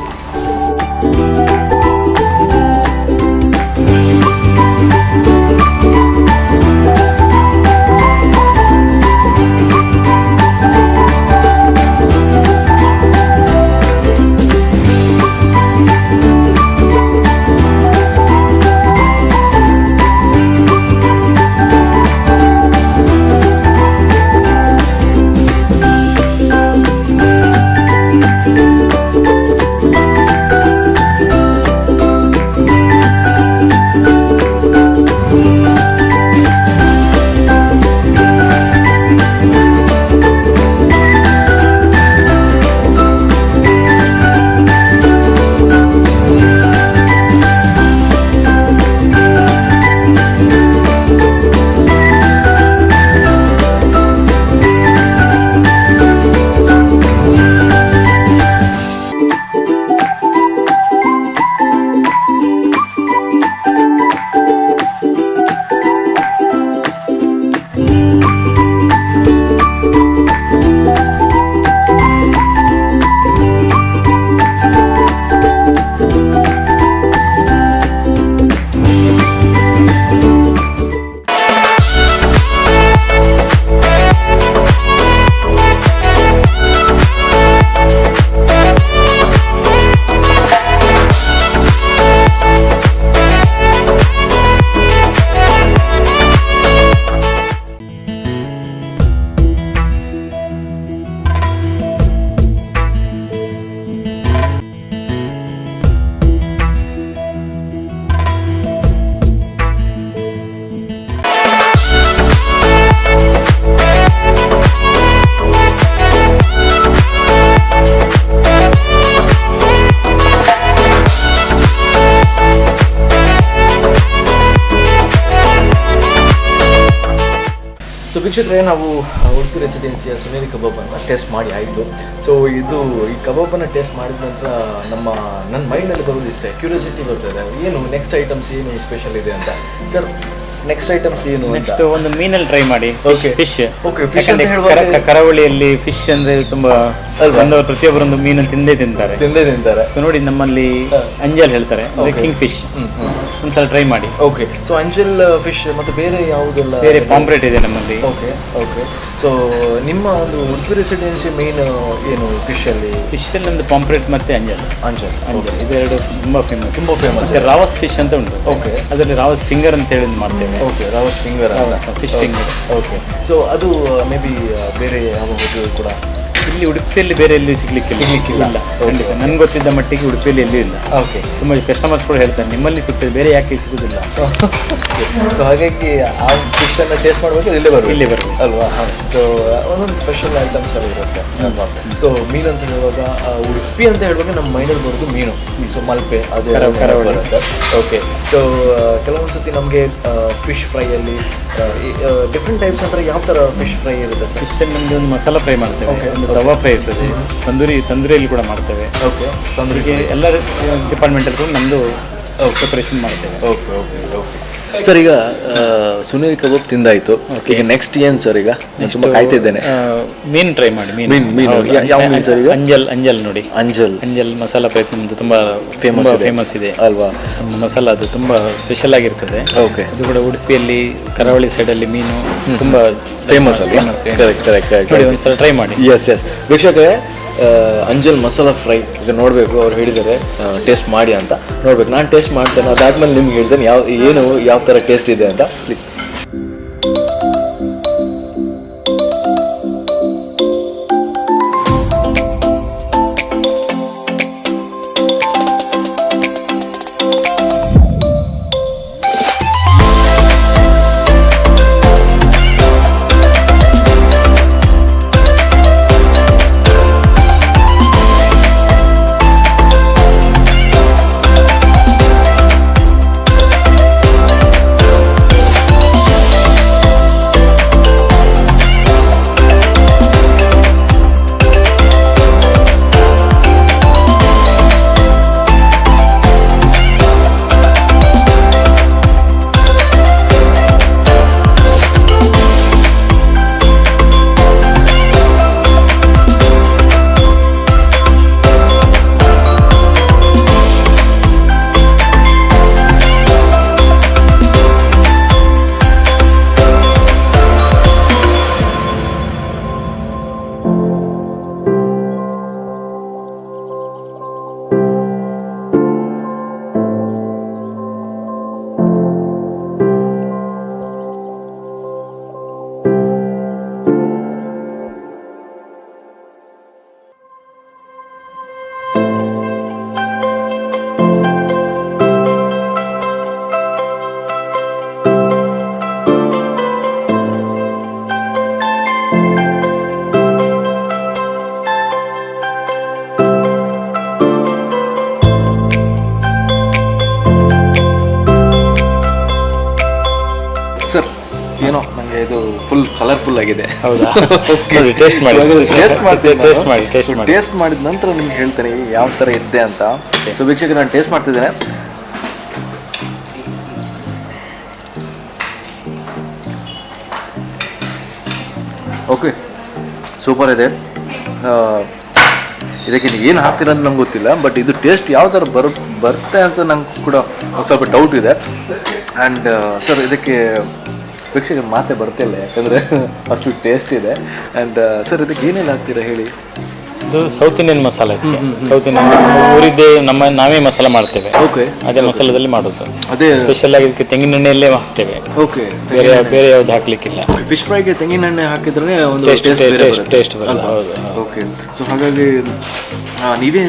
ಸೊ ವೀಕ್ಷಕರೇ, ನಾವು ಉಡುಪಿ ರೆಸಿಡೆನ್ಸಿಯ ಸುನೇರಿ ಕಬಾಬನ್ನು ಟೇಸ್ಟ್ ಮಾಡಿ ಆಯಿತು. ಸೊ ಇದು ಈ ಕಬಾಬನ್ನು ಟೇಸ್ಟ್ ಮಾಡಿದ ನಂತರ ನನ್ನ ಮೈಂಡಲ್ಲಿ ಬರೋದು ಇಷ್ಟೇ, ಕ್ಯೂರಿಯಾಸಿಟಿ ಬರ್ತದೆ, ಏನು ನೆಕ್ಸ್ಟ್ ಐಟಮ್ಸ್ ಏನು ಸ್ಪೆಷಲ್ ಇದೆ ಅಂತ. ಸರ್, ನೆಕ್ಸ್ಟ್ ಐಟಮ್ಸ್ ಏನು? ನೆಕ್ಸ್ಟ್ ಒಂದು ಮೀನಲ್ಲಿ ಟ್ರೈ ಮಾಡಿ. ಫಿಶ್. ಓಕೆ, ಕರಾವಳಿಯಲ್ಲಿ ಫಿಶ್ ಅಂದ್ರೆ ತುಂಬಾ ಬಂದವರು ಪ್ರತಿಯೊಬ್ಬರೊಂದು ಮೀನು ತಿಂದೇ ತಿಂತಾರೆ. ಸೊ ನೋಡಿ, ನಮ್ಮಲ್ಲಿ ಅಂಜಲ್ ಹೇಳ್ತಾರೆ, ಕಿಂಗ್ ಫಿಶ್. ಒಂದ್ಸಲ ಟ್ರೈ ಮಾಡಿ. ಓಕೆ, ಸೊ ಅಂಜಲ್ ಫಿಶ್ ಮತ್ತು ಬೇರೆ ಯಾವುದೆಲ್ಲ? ಬೇರೆ ಪಾಂಪ್ರೇಟ್ ಇದೆ ನಮ್ಮಲ್ಲಿ. Okay okay. ಸೊ ನಿಮ್ಮ ಒಂದು ಉಡುಪಿ ರೆಸಿಡೆನ್ಸಿ ಮೇನ್ ಏನು ಫಿಶಲ್ಲಿ ಒಂದು ಪಾಂಪ್ರೇಟ್ ಮತ್ತೆ ಅಂಜಲ್. ಇದೆರಡು ತುಂಬಾ ಫೇಮಸ್. ರಾವಸ್ ಫಿಶ್ ಅಂತ ಉಂಟು. ಓಕೆ, ಅದರಲ್ಲಿ ರಾವಸ್ ಫಿಂಗರ್ ಅಂತ ಹೇಳಿ ಮಾಡ್ತೇವೆ. Okay, rawas finger, fish finger. Okay, so ಅದು ಮೇ ಬಿ ಬೇರೆ ಯಾವ ಹೋಟೆಲ್ ಕೂಡ ಇಲ್ಲಿ ಉಡುಪಿಯಲ್ಲಿ ಬೇರೆ ಎಲ್ಲಿ ಸಿಗ್ಲಿಕ್ಕಿಲ್ಲ. ಖಂಡಿತ ನನ್ಗೆ ಗೊತ್ತಿದ್ದ ಮಟ್ಟಿಗೆ ಉಡುಪಿಯಲ್ಲಿ ಎಲ್ಲೂ ಇಲ್ಲ. ಓಕೆ, ತುಂಬ ಕಸ್ಟಮರ್ಸ್ ಕೂಡ ಹೇಳ್ತಾರೆ ನಿಮ್ಮಲ್ಲಿ ಸಿಗ್ತದೆ, ಬೇರೆ ಯಾಕೆ ಸಿಗೋದಿಲ್ಲ. ಸೊ ಹಾಗಾಗಿ ಆ ಫಿಶನ್ನು ಟೇಸ್ಟ್ ಮಾಡಬೇಕು, ಇಲ್ಲೇ ಬರಬೇಕು ಅಲ್ವಾ? ಸೊ ಒಂದೊಂದು ಸ್ಪೆಷಲ್ ಐಟಮ್ಸ್ ಎಲ್ಲ ಇರುತ್ತೆ ಅಲ್ವಾ? ಸೊ ಮೀನು ಅಂತ ಹೇಳುವಾಗ ಉಡುಪಿ ಅಂತ ಹೇಳುವಾಗ ನಮ್ಮ ಮೈಂಡಲ್ಲಿ ಬರೋದು ಮೀನು. ಸೊ ಮಲ್ಪೆ ಅದೇ ಬರುತ್ತೆ. ಓಕೆ, ಸೊ ಕೆಲವೊಂದು ಸತಿ ನಮಗೆ ಫಿಶ್ ಫ್ರೈಯಲ್ಲಿ ಡಿಫ್ರೆಂಟ್ ಟೈಪ್ಸ್ ಅಂದರೆ ಯಾವ ಥರ ಫಿಶ್ ಫ್ರೈ ಇರುತ್ತೆ ಸರ್? ಫಿಶಲ್ಲಿ ನಮಗೆ ಒಂದು ಮಸಾಲ ಫ್ರೈ ಮಾಡ್ತೇವೆ, ಒಂದು ರವಾ ಫ್ರೈ ಇರ್ತದೆ, ತಂದೂರಿಯಲ್ಲಿ ಕೂಡ ಮಾಡ್ತೇವೆ. ಓಕೆ, ತಂದೂರಿಗೆ ಎಲ್ಲ ಡಿಪಾರ್ಟ್ಮೆಂಟಲ್ಲಿ ಕೂಡ ನಮ್ಮದು ಪ್ರಿಪರೇಷನ್ ಮಾಡ್ತೇವೆ. Okay okay okay. ಸರ್, ಈಗ ಸುನೇರಿ ಕಬಾಬ್ ತಿಂದಾಯಿತು. ಈಗ ನೆಕ್ಸ್ಟ್ ಏನು ಸರ್? ಈಗ ನಾನು ತುಂಬ ಕಾಯ್ತಿದ್ದೇನೆ. ಮೀನು ಟ್ರೈ ಮಾಡಿ. ಮೀನು ಯಾವ ಮೀನು ಸರ್? ಈಗ ಅಂಜಲ್ ನೋಡಿ. ಅಂಜಲ್ ಮಸಾಲ ಫ್ರೈ ನಮ್ಮದು ತುಂಬ ಫೇಮಸ್ ಇದೆ ಅಲ್ವಾ? ಮಸಾಲ ಅದು ತುಂಬ ಸ್ಪೆಷಲ್ ಆಗಿರ್ತದೆ. ಓಕೆ, ಅದು ಕೂಡ ಉಡುಪಿಯಲ್ಲಿ ಕರಾವಳಿ ಸೈಡಲ್ಲಿ ಮೀನು ತುಂಬ ಫೇಮಸ್ ಅಲ್ವಾ? ಕರೆಕ್ಟ್. ಒಂದ್ಸಲ ಟ್ರೈ ಮಾಡಿ. ಎಸ್ ವೀಕ್ಷಕರೇ, ಅಂಜಲ್ ಮಸಾಲ ಫ್ರೈ ಈಗ ನೋಡಬೇಕು. ಅವ್ರು ಹೇಳಿದ್ದಾರೆ ಟೇಸ್ಟ್ ಮಾಡಿ ಅಂತ. ನೋಡ್ಬೇಕು, ನಾನು ಟೇಸ್ಟ್ ಮಾಡ್ತೇನೆ, ಅದಾದ್ಮೇಲೆ ನಿಮ್ಗೆ ಹೇಳ್ತೇನೆ ಯಾವ ಥರ ಟೇಸ್ಟ್ ಇದೆ ಅಂತ. ಪ್ಲೀಸ್. ಏನೋ ನನಗೆ ಇದು ಫುಲ್ ಕಲರ್ಫುಲ್ ಆಗಿದೆ. ಹೌದಾ? ಟೇಸ್ಟ್ ಮಾಡಿ ಟೇಸ್ಟ್ ಮಾಡಿದ ನಂತರ ನಿಮ್ಗೆ ಹೇಳ್ತೇನೆ ಯಾವ ಥರ ಇದ್ದೆ ಅಂತ. ಸೊ ವೀಕ್ಷಕರು, ನಾನು ಟೇಸ್ಟ್ ಮಾಡ್ತಿದ್ದೇನೆ. ಓಕೆ, ಸೂಪರ್ ಇದೆ. ಇದಕ್ಕೆ ನೀವು ಏನು ಹಾಕ್ತೀರ ಅಂತ ನಂಗೆ ಗೊತ್ತಿಲ್ಲ, ಬಟ್ ಇದು ಟೇಸ್ಟ್ ಯಾವ ಥರ ಬರುತ್ತೆ ಅಂತ ನಂಗೆ ಕೂಡ ಸ್ವಲ್ಪ ಡೌಟ್ ಇದೆ. ಆ್ಯಂಡ್ ಸರ್, ಇದಕ್ಕೆ ವೀಕ್ಷಕರು ಮಾತೇ ಬರ್ತಿಲ್ಲ, ಯಾಕಂದರೆ ಅಷ್ಟು ಟೇಸ್ಟ್ ಇದೆ. ಆ್ಯಂಡ್ ಸರ್, ಇದಕ್ಕೆ ಏನೆಲ್ಲ ಹಾಕ್ತೀರಾ ಹೇಳಿ? ಇದು ಸೌತ್ ಇಂಡಿಯನ್ ಮಸಾಲೆ. ಸೌತ್ ಇಂಡಿಯನ್ ಊರಿದ್ದೇ ನಾವೇ ಮಸಾಲ ಮಾಡ್ತೇವೆ. ಓಕೆ, ಅದೇ ಮಸಾಲದಲ್ಲಿ ಮಾಡೋದು. ಅದೇ ಸ್ಪೆಷಲ್ ಆಗಿ ಇದಕ್ಕೆ ತೆಂಗಿನ ಎಣ್ಣೆಯಲ್ಲೇ ಹಾಕ್ತೇವೆ. ಓಕೆ, ಬೇರೆ ಯಾವ್ದು ಹಾಕ್ಲಿಕ್ಕಿಲ್ಲ. ಫಿಶ್ ಫ್ರೈಗೆ ತೆಂಗಿನ ಎಣ್ಣೆ ಹಾಕಿದ್ರೆ ಒಂದು ಟೇಸ್ಟ್ ಬರಲ್ಲ. ಹೌದು. ಓಕೆ, ಸೊ ಹಾಗಾಗಿ ನೀವೇ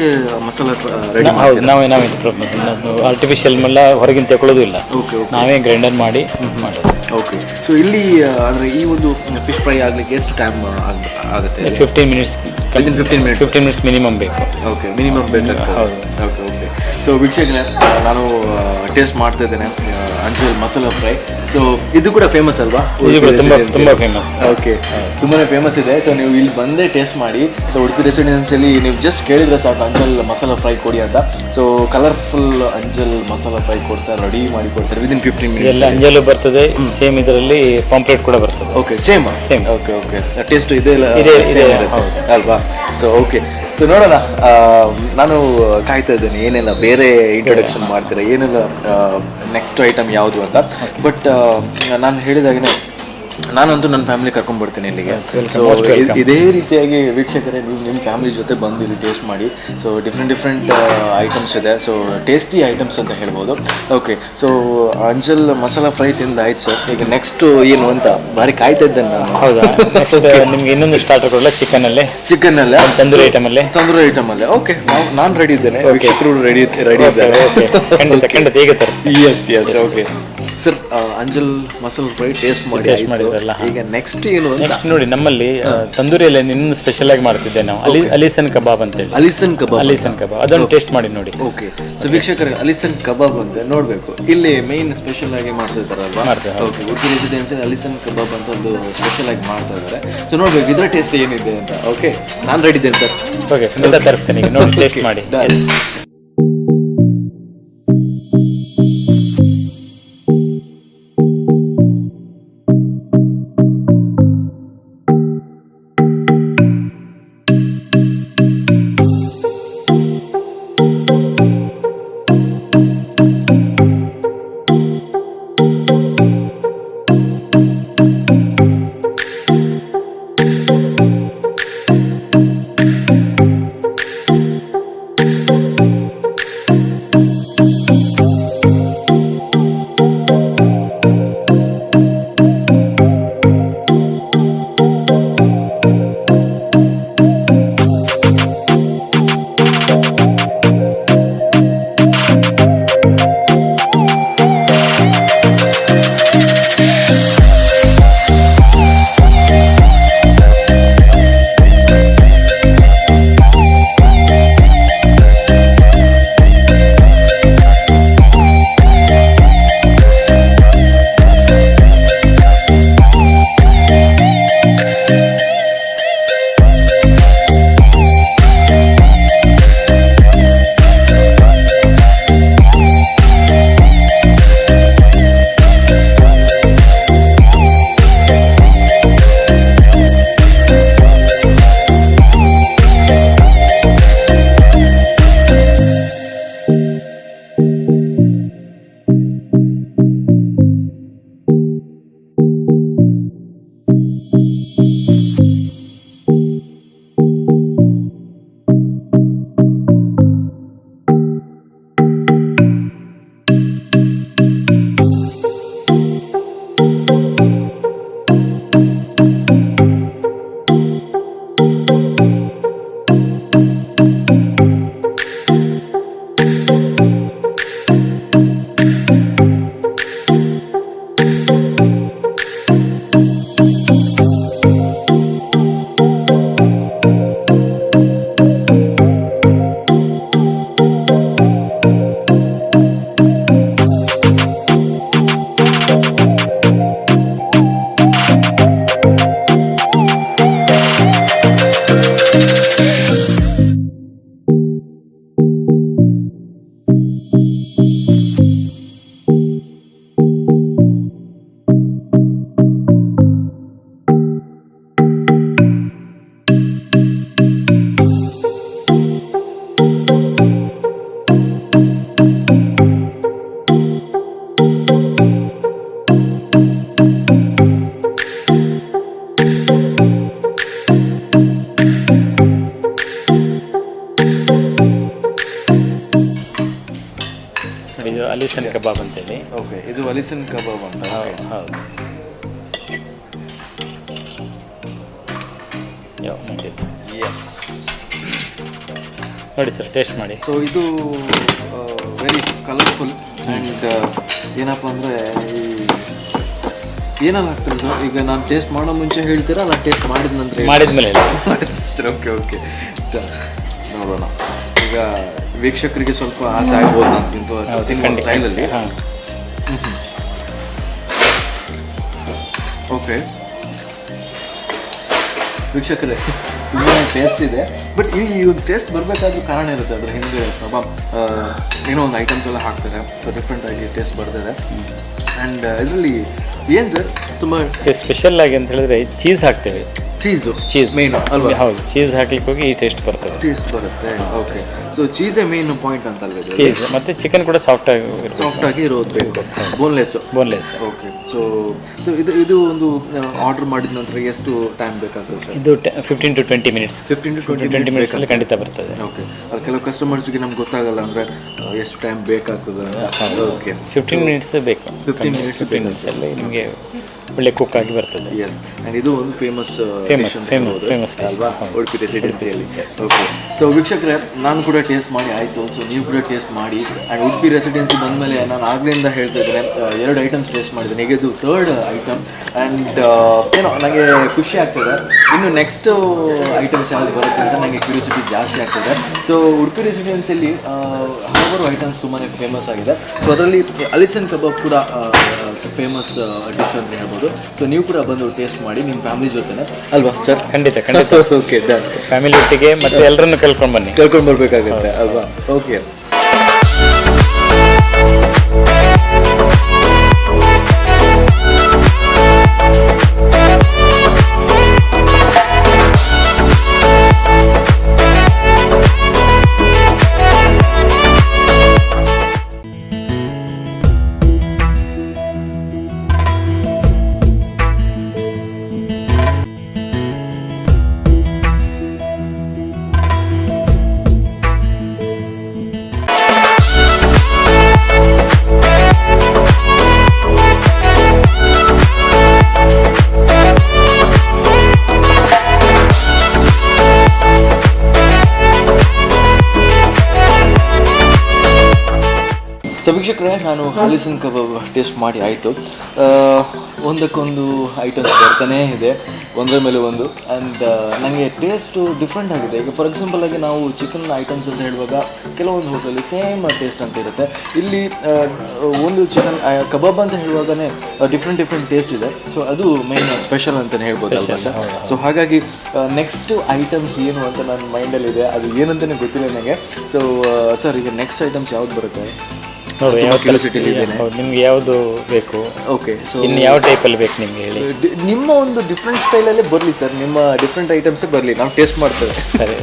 ಮಸಾಲ ರೆಡಿ ಹೌದು, ನಾವೇ ಆರ್ಟಿಫಿಷಿಯಲ್ ಎಲ್ಲ ಹೊರಗಿನ ತಗೊಳ್ಳೋದಿಲ್ಲ. ಓಕೆ, ನಾವೇ ಗ್ರೈಂಡರ್ ಮಾಡಿ ಮಾಡೋದು. ಓಕೆ, ಸೊ ಇಲ್ಲಿ ಅಂದರೆ ಈ ಒಂದು ಫಿಶ್ ಫ್ರೈ ಆಗಲಿಕ್ಕೆ ಎಷ್ಟು ಟೈಮ್ ಆಗುತ್ತೆ? 15 ಮಿನಿಟ್ಸ್. 15 ಮಿನಿಟ್ಸ್ ಮಿನಿಮಮ್ ಬೇಕು. ಓಕೆ, ಮಿನಿಮಮ್ ಬೇಕು. ಹೌದು. ಓಕೆ ಓಕೆ, ಸೊ ವೀಕ್ಷಕರೇ, ನಾನು ಟೇಸ್ಟ್ ಮಾಡ್ತಾ ಇದ್ದೇನೆ ಅಂಜಲ್ ಮಸಾಲ ಫ್ರೈ. ಸೊ ಇದು ಕೂಡ ಫೇಮಸ್ ಅಲ್ವಾ? ತುಂಬ ಫೇಮಸ್. ಓಕೆ, ತುಂಬಾ ಫೇಮಸ್ ಇದೆ. ಸೊ ನೀವು ಇಲ್ಲಿ ಬಂದೇ ಟೇಸ್ಟ್ ಮಾಡಿ. ಸೊ ಉಡುಪಿ ರೆಸಿಡೆನ್ಸಿಯಲ್ಲಿ ನೀವು ಜಸ್ಟ್ ಕೇಳಿದ್ರೆ ಸಾಕು ಅಂಜಲ್ ಮಸಾಲ ಫ್ರೈ ಕೊಡಿ ಅಂತ. ಸೊ ಕಲರ್ಫುಲ್ ಅಂಜಲ್ ಮಸಾಲ ಫ್ರೈ ಕೊಡ್ತಾರೆ, ರೆಡಿ ಮಾಡಿ ಕೊಡ್ತಾರೆ ವಿದಿನ್ 15 ಮಿನಿಟ್ಸ್. ಎಲ್ಲ ಅಂಜಲು ಬರ್ತದೆ, ಸೇಮ್ ಇದರಲ್ಲಿ ಪಾಂಪ್ಲೆಟ್ ಕೂಡ ಬರ್ತದೆ. Okay, same. Okay okay, taste ಇದೆ ಅಲ್ವಾ? ಸೊ ಓಕೆ, ಸೊ ನೋಡೋಣ. ನಾನು ಕಾಯ್ತಾ ಇದ್ದೇನೆ ಏನೆಲ್ಲ ಬೇರೆ ಇಂಟ್ರೊಡಕ್ಷನ್ ಮಾಡ್ತೀರಾ, ಏನೆಲ್ಲ ನೆಕ್ಸ್ಟ್ ಐಟಮ್ ಯಾವುದು ಅಂತ. ಬಟ್ ನಾನು ಹೇಳಿದಾಗನೇ ನಾನಂತೂ ನನ್ನ ಫ್ಯಾಮಿಲಿ ಕರ್ಕೊಂಡ್ಬರ್ತೀನಿ ಇಲ್ಲಿಗೆ. ಸೊ ಇದೇ ರೀತಿಯಾಗಿ ವೀಕ್ಷಕರೇ, ನೀವು ನಿಮ್ಮ ಫ್ಯಾಮಿಲಿ ಜೊತೆ ಬಂದು ಇಲ್ಲಿ ಟೇಸ್ಟ್ ಮಾಡಿ. ಸೊ ಡಿಫ್ರೆಂಟ್ ಐಟಮ್ಸ್ ಇದೆ. ಸೊ ಟೇಸ್ಟಿ ಐಟಮ್ಸ್ ಅಂತ ಹೇಳ್ಬೋದು. Okay, so anjal masala fry ತಿಂದಾಯ್ತು ಸರ್. ಈಗ ನೆಕ್ಸ್ಟ್ ಏನು ಅಂತ ಭಾರಿ ಕಾಯ್ತಾ ಇದ್ದೇನೆ ನಾನು. ಹೌದಾ? ನೆಕ್ಸ್ಟ್ ನಿಮ್ಗೆ ಇನ್ನೊಂದು ಸ್ಟಾರ್ಟರ್ ಕೊಡಲ್ಲ, ಚಿಕನ್ನಲ್ಲೇ ತಂದೂರಿ ಐಟಮಲ್ಲೇ. ಓಕೆ, ನಾನು ರೆಡಿ ಇದ್ದೇನೆ, ವೀಕ್ಷಕರು ರೆಡಿ ಇದ್ದಾರೆ. ಖಂಡಿತ ಈಗ ತರಿಸ್ತೀನಿ. Yes okay sir, anjal masala fry taste ಮಾಡಿದ್ರಲ್ಲ. ಈಗ ನೆಕ್ಸ್ಟ್ ಏನು ಅಂತ ನೋಡಿ, ನಮ್ಮಲ್ಲಿ ತಂದೂರಿಯಲ್ಲಿ ಇನ್ನೊಂದು ಸ್ಪೆಷಲ್ ಆಗಿ ಮಾಡ್ತಿದ್ದೆ ನಾವು, ಅಲಿಸನ್ ಕಬಾಬ್ ಅಂತೇಳಿ. ಅಲಿಸನ್ ಕಬಾಬ್ ಅದನ್ನು ಟೇಸ್ಟ್ ಮಾಡಿ ನೋಡಿ. ಓಕೆ, ಸೊ ವೀಕ್ಷಕರಿಗೆ ಅಲಿಸನ್ ಕಬಾಬ್ ಅಂತ ನೋಡಬೇಕು. ಇಲ್ಲಿ ಮೇನ್ ಸ್ಪೆಷಲ್ ಆಗಿ ಮಾಡ್ತಿರ್ತಾರಲ್ವಾ? ಓಕೆ, ಉಡುಪಿ ರೆಸಿಡೆನ್ಸಿ ಅಲಿಸನ್ ಕಬಾಬ್ ಅಂತ ಒಂದು ಸ್ಪೆಷಲ್ ಆಗಿ ಮಾಡ್ತಾ ಇದ್ದಾರೆ. ಸೊ ನೋಡ್ಬೇಕು ಇದರ ಟೇಸ್ಟ್ ಏನಿದೆ ಅಂತ. ಓಕೆ, ನಾನು ರೆಡಿ ಇದ್ದೇನೆ ಸರ್. ಓಕೆ, ತರಿಸ್ತೇನೆ, ನೋಡಿ ಟೇಸ್ಟ್ ಮಾಡಿ. ಓಕೆ, ಇದು ಅಲಿಸನ್ ಕಬಾಬ್ ಅಂತ. ಹೌದು. ಎಸ್, ನೋಡಿ ಸರ್, ಟೇಸ್ಟ್ ಮಾಡಿ. ಸೊ ಇದು ವೆರಿ ಕಲರ್ಫುಲ್ ಆ್ಯಂಡ್ ಏನಪ್ಪ ಅಂದರೆ ಏನೆಲ್ಲ ಆಗ್ತದೆ ಸರ್? ಈಗ ನಾನು ಟೇಸ್ಟ್ ಮಾಡೋ ಮುಂಚೆ ಹೇಳ್ತೀರಾ, ನಾನು ಟೇಸ್ಟ್ ಮಾಡಿದ ನಂತರ? ಮಾಡಿದ್ಮೇಲೆ. ಓಕೆ ಓಕೆ, ನೋಡೋಣ. ಈಗ ವೀಕ್ಷಕರಿಗೆ ಸ್ವಲ್ಪ ಆಸೆ ಆಗ್ಬೋದು ನಾನು ತಿನ್ನುವ ಸ್ಟೈಲಲ್ಲಿ. ಓಕೆ ವೀಕ್ಷಕರೇ, ತುಂಬಾ ಟೇಸ್ಟ್ ಇದೆ. ಬಟ್ ಈ ಒಂದು ಟೇಸ್ಟ್ ಬರಬೇಕಾದ್ರೂ ಕಾರಣ ಇರುತ್ತೆ, ಅದ್ರ ಹಿಂದೆ ಏನೋ ಒಂದು ಐಟಮ್ಸ್ ಎಲ್ಲ ಹಾಕ್ತಾರೆ, ಸೊ ಡಿಫ್ರೆಂಟಾಗಿ ಟೇಸ್ಟ್ ಬರ್ತಿದೆ. ಆ್ಯಂಡ್ ಇದರಲ್ಲಿ ಏನು ಸರ್ ತುಂಬ ಸ್ಪೆಷಲ್ ಆಗಿ ಅಂತ ಹೇಳಿದ್ರೆ ಚೀಸ್ ಹಾಕ್ತೇವೆ. ಚೀಸ್ ಮೇನ್ ಅಲ್ವಾ? ಹೌದು, ಚೀಸ್ ಹಾಕ್ಲಿಕ್ಕೆ ಹೋಗಿ ಈ ಟೇಸ್ಟ್ ಬರ್ತದೆ. ಓಕೆ, ಸೊ ಚೀಸೇ ಮೇನ್ ಪಾಯಿಂಟ್ ಅಂತಲ್ವ? ಚೀಸ್ ಮತ್ತೆ ಚಿಕನ್ ಕೂಡ ಸಾಫ್ಟ್ ಆಗಿ ಇರೋದು ಬೇಕು, ಬೋನ್ಲೆಸ್. ಓಕೆ, ಸೊ ಇದು ಒಂದು ಆರ್ಡರ್ ಮಾಡಿದ ನಂತರ ಎಷ್ಟು ಟೈಮ್ ಬೇಕಾಗ್ತದೆ ಸರ್? ಇದು 15 to 20 ಮಿನಿಟ್ಸ್. 15 to 20 ಮಿನಿಟ್ಸ್ ಅಲ್ಲಿ ಖಂಡಿತ ಬರ್ತದೆ. ಓಕೆ, ಅದು ಕೆಲವು ಕಸ್ಟಮರ್ಸ್ಗೆ ನಮ್ಗೆ ಗೊತ್ತಾಗಲ್ಲ ಅಂದರೆ ಎಷ್ಟು ಟೈಮ್ ಬೇಕಾಗ್ತದೆ ಅಂತ. ಓಕೆ, 15 ಮಿನಿಟ್ಸ್ ಬೇಕು. 15 ಮಿನಿಟ್ಸ್ ಅಲ್ಲಿ ನಿಮಗೆ ಒಳ್ಳೆ ಕುಕ್ ಆಗಿ ಬರ್ತದೆ. ಎಸ್, ಆ್ಯಂಡ್ ಇದು ಒಂದು ಫೇಮಸ್ ಅಲ್ವಾ ಉಡುಪಿ ರೆಸಿಡೆನ್ಸಿಯಲ್ಲಿ. ಓಕೆ, ಸೊ ವೀಕ್ಷಕರೇ, ನಾನು ಕೂಡ ಟೇಸ್ಟ್ ಮಾಡಿ ಆಯಿತು. ಸೊ ನೀವು ಕೂಡ ಟೇಸ್ಟ್ ಮಾಡಿ. ಆ್ಯಂಡ್ ಉಡುಪಿ ರೆಸಿಡೆನ್ಸಿ ಬಂದಮೇಲೆ ನಾನು ಆಗಲಿಂದ ಹೇಳ್ತಾ ಇದ್ದೇನೆ, 2 ಐಟಮ್ಸ್ ಟೇಸ್ಟ್ ಮಾಡಿದ್ದೇನೆ. ಈಗ ಇದು 3rd ಐಟಮ್. ಆ್ಯಂಡ್ ಏನೋ ನನಗೆ ಖುಷಿ ಆಗ್ತದೆ. ಇನ್ನು ನೆಕ್ಸ್ಟ್ ಐಟಮ್ಸ್ ಯಾವ್ದು ಬರುತ್ತೆ ಅಂತ ನನಗೆ ಕ್ಯೂರಿಯಾಸಿಟಿ ಜಾಸ್ತಿ ಆಗ್ತದೆ. ಸೊ ಉಡುಪಿ ರೆಸಿಡೆನ್ಸಿಯಲ್ಲಿ ಹಲವಾರು ಐಟಮ್ಸ್ ತುಂಬಾ ಫೇಮಸ್ ಆಗಿದೆ. ಸೊ ಅದರಲ್ಲಿ ಅಲಿಸನ್ ಕಬಾಬ್ ಕೂಡ ಫೇಮಸ್ ಡಿಶ್ ಅಂತ ಹೇಳ್ಬೋದು. ಸೊ ನೀವು ಕೂಡ ಬಂದು ಟೇಸ್ಟ್ ಮಾಡಿ ನಿಮ್ಮ ಫ್ಯಾಮಿಲಿ ಜೊತೆ ಅಲ್ವಾ ಸರ್? ಖಂಡಿತ. ಓಕೆ, ಫ್ಯಾಮಿಲಿ ಒಟ್ಟಿಗೆ ಮತ್ತೆ ಎಲ್ಲರನ್ನು ಕರ್ಕೊಂಡು ಬರ್ಬೇಕಾಗುತ್ತೆ ಅಲ್ವಾ? ಓಕೆ, ಸೊ ವೀಕ್ಷಕರೇ, ನಾನು ಅಲಿಸನ್ ಕಬಾಬ್ ಟೇಸ್ಟ್ ಮಾಡಿ ಆಯಿತು. ಒಂದಕ್ಕೊಂದು ಐಟಮ್ಸ್ ಬರ್ತಾನೇ ಇದೆ, ಒಂದರ ಮೇಲೆ ಒಂದು. ಆ್ಯಂಡ್ ನನಗೆ ಟೇಸ್ಟು ಡಿಫ್ರೆಂಟ್ ಆಗಿದೆ. ಈಗ ಫಾರ್ ಎಕ್ಸಾಂಪಲ್ ಆಗಿ ನಾವು ಚಿಕನ್ ಐಟಮ್ಸ್ ಅಂತ ಹೇಳುವಾಗ ಕೆಲವೊಂದು ಹೋಟೆಲಲ್ಲಿ ಸೇಮ್ ಟೇಸ್ಟ್ ಅಂತ ಇರುತ್ತೆ. ಇಲ್ಲಿ ಒಂದು ಚಿಕನ್ ಕಬಾಬ್ ಅಂತ ಹೇಳುವಾಗಲೇ ಡಿಫ್ರೆಂಟ್ ಟೇಸ್ಟ್ ಇದೆ. ಸೊ ಅದು ಮೇನ್ ಸ್ಪೆಷಲ್ ಅಂತಲೇ ಹೇಳ್ಬೋದು ಅಲ್ವಾ ಸರ್? ಸೊ ಹಾಗಾಗಿ ನೆಕ್ಸ್ಟ್ ಐಟಮ್ಸ್ ಏನು ಅಂತ ನನ್ನ ಮೈಂಡಲ್ಲಿದೆ, ಅದು ಏನಂತಲೇ ಗೊತ್ತಿಲ್ಲ ನನಗೆ. ಸೊ ಸರ್, ಈಗ ನೆಕ್ಸ್ಟ್ ಐಟಮ್ಸ್ ಯಾವ್ದು ಬರುತ್ತೆ? ನೋಡಿ, ನಿಮ್ಗೆ ಯಾವುದು ಬೇಕು? ಓಕೆ, ಸೊ ಇನ್ನು ಯಾವ ಟೈಪಲ್ಲಿ ಬೇಕು ನಿಮ್ಗೆ ಹೇಳಿ. ನಿಮ್ಮ ಒಂದು ಡಿಫ್ರೆಂಟ್ ಸ್ಟೈಲಲ್ಲೇ ಬರಲಿ ಸರ್, ನಿಮ್ಮ ಡಿಫ್ರೆಂಟ್ ಐಟಮ್ಸೇ ಬರಲಿ, ನಾವು ಟೇಸ್ಟ್ ಮಾಡ್ತೇವೆ.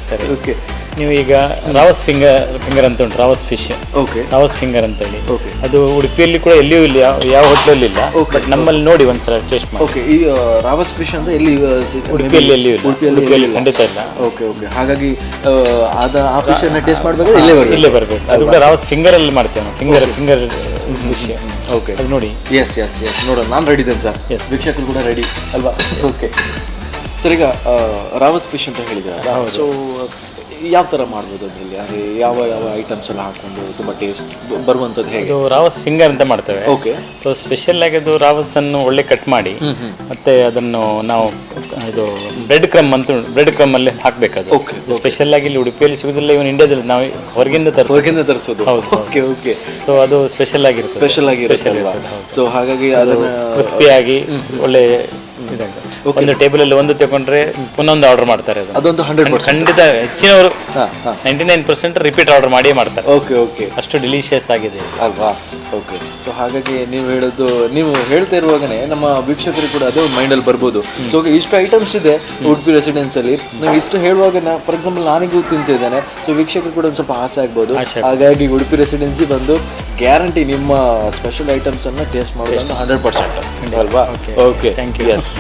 ಸರಿ. ಓಕೆ, ನೀವು ಈಗ ರಾವಸ್ ಫಿಂಗರ್ ಅಂತ ಉಂಟು, ರಾವಸ್ ಫಿಶ್. ಓಕೆ, ರಾವಸ್ ಫಿಂಗರ್ ಅಂತ ಹೇಳಿ. ಓಕೆ, ಅದು ಉಡುಪಿಯಲ್ಲಿ ಕೂಡ ಎಲ್ಲಿಯೂ ಇಲ್ಲ, ಯಾವ ಹೋಟ್ಲಲ್ಲಿ ಇಲ್ಲ. ಬಟ್ ನಮ್ಮಲ್ಲಿ ನೋಡಿ ಒಂದ್ಸಲ ಟೇಸ್ಟ್ ಮಾಡಿ. ಓಕೆ, ಈ ರಾವಸ್ ಫಿಶ್ ಅಂತ ಎಲ್ಲಿ ಉಡುಪಿಯಲ್ಲಿ ಎಲ್ಲಿಯೂ ಇಲ್ಲ, ಉಡುಪಿಯಲ್ಲಿ ಖಂಡಿತ ಇಲ್ಲ. ಓಕೆ, ಹಾಗಾಗಿ ಆ ಫಿಶ್ ಅನ್ನ ಟೇಸ್ಟ್ ಮಾಡಬೇಕು, ಇಲ್ಲೇ ಬರಬೇಕು. ಅದು ಕೂಡ ರಾವಸ್ ಫಿಂಗರ್ ಅಲ್ಲಿ ಮಾಡ್ತೇವೆ ನಾವು. Finger fish. ಓಕೆ, ಅದು ನೋಡಿ. ಎಸ್ ನೋಡೋಣ, ನಾನು ರೆಡಿ ಇದ್ದೇನೆ ಸರ್. ವೀಕ್ಷಕರು ಕೂಡ ರೆಡಿ ಅಲ್ವಾ? ಓಕೆ ಸರ್, ಈಗ ರಾವಸ್ ಫಿಶ್ ಅಂತ ಹೇಳಿದ್ದಾರೆ. ಸೊ ಯಾವ ಥರ ಮಾಡ್ಬೋದು ಅದರಲ್ಲಿ? ಅದೇ ಯಾವ ಐಟಮ್ಸ್ ಎಲ್ಲ ಹಾಕೊಂಡು ತುಂಬ ಟೇಸ್ಟ್ ಬರುವಂಥದ್ದು ಹೇಗೆ? ಇದು ರಾವಸ್ ಫಿಂಗರ್ ಅಂತ ಮಾಡ್ತೇವೆ. ಓಕೆ, ಸೊ ಸ್ಪೆಷಲ್ ಆಗಿ ಅದು ರಾವಸ್ ಅನ್ನು ಒಳ್ಳೆ ಕಟ್ ಮಾಡಿ ಮತ್ತೆ ಅದನ್ನು ನಾವು ಇದು ಬ್ರೆಡ್ ಕ್ರಮ್ ಅಲ್ಲಿ ಹಾಕ್ಬೇಕು. ಓಕೆ, ಸ್ಪೆಷಲ್ ಆಗಿ ಇಲ್ಲಿ ಉಡುಪಿಯಲ್ಲಿ ಸಿಗುದಿಲ್ಲ, ಇವನ್ ಇಂಡಿಯಾದಲ್ಲಿ ನಾವು ಹೊರಗಿಂದ ತರಿಸೋದು. ಓಕೆ, ಸೊ ಅದು ಸ್ಪೆಷಲ್ ಆಗಿರುತ್ತೆ. ಸೊ ಹಾಗಾಗಿ ಅದನ್ನ ಕ್ರಿಸ್ಪಿ ಆಗಿ ಒಳ್ಳೆ ಒಂದು ಟೇಬಲ್ ಅಲ್ಲಿ ಒಂದು ತಗೊಂಡ್ರೆ ಪುನಃ ಒಂದು ಆರ್ಡರ್ ಮಾಡ್ತಾರೆ. ಅದೊಂದು 100% ಖಂಡಿತ ಹೆಚ್ಚಿನವರು 99% ರಿಪೀಟ್ ಆರ್ಡರ್ ಮಾಡಿ ಮಾಡ್ತಾರೆ. ಓಕೆ, ಅಷ್ಟು ಡಿಲಿಷಿಯಸ್ ಆಗಿದೆ ಅಲ್ವಾ? ಓಕೆ, ಸೊ ಹಾಗಾಗಿ ನೀವು ಹೇಳ್ತಾ ಇರುವಾಗನೇ ನಮ್ಮ ವೀಕ್ಷಕರು ಕೂಡ ಅದೇ ಮೈಂಡಲ್ಲಿ ಬರ್ಬೋದು. ಸೊ ಇಷ್ಟು ಐಟಮ್ಸ್ ಇದೆ ಉಡುಪಿ ರೆಸಿಡೆನ್ಸಲ್ಲಿ. ನಾವು ಇಷ್ಟು ಹೇಳುವಾಗ ಫಾರ್ ಎಕ್ಸಾಂಪಲ್ ನಾನಿಗೂ ತಿಂತಿದ್ದೇನೆ, ಸೊ ವೀಕ್ಷಕರು ಕೂಡ ಒಂದು ಸ್ವಲ್ಪ ಆಸೆ ಆಗ್ಬೋದು. ಹಾಗಾಗಿ ಉಡುಪಿ ರೆಸಿಡೆನ್ಸಿ ಬಂದು ಗ್ಯಾರಂಟಿ ನಿಮ್ಮ ಸ್ಪೆಷಲ್ ಐಟಮ್ಸ್ ಅನ್ನ ಟೇಸ್ಟ್ ಮಾಡೋದನ್ನು 100% ಅಲ್ವಾ? Okay, thank you. ಎಸ್.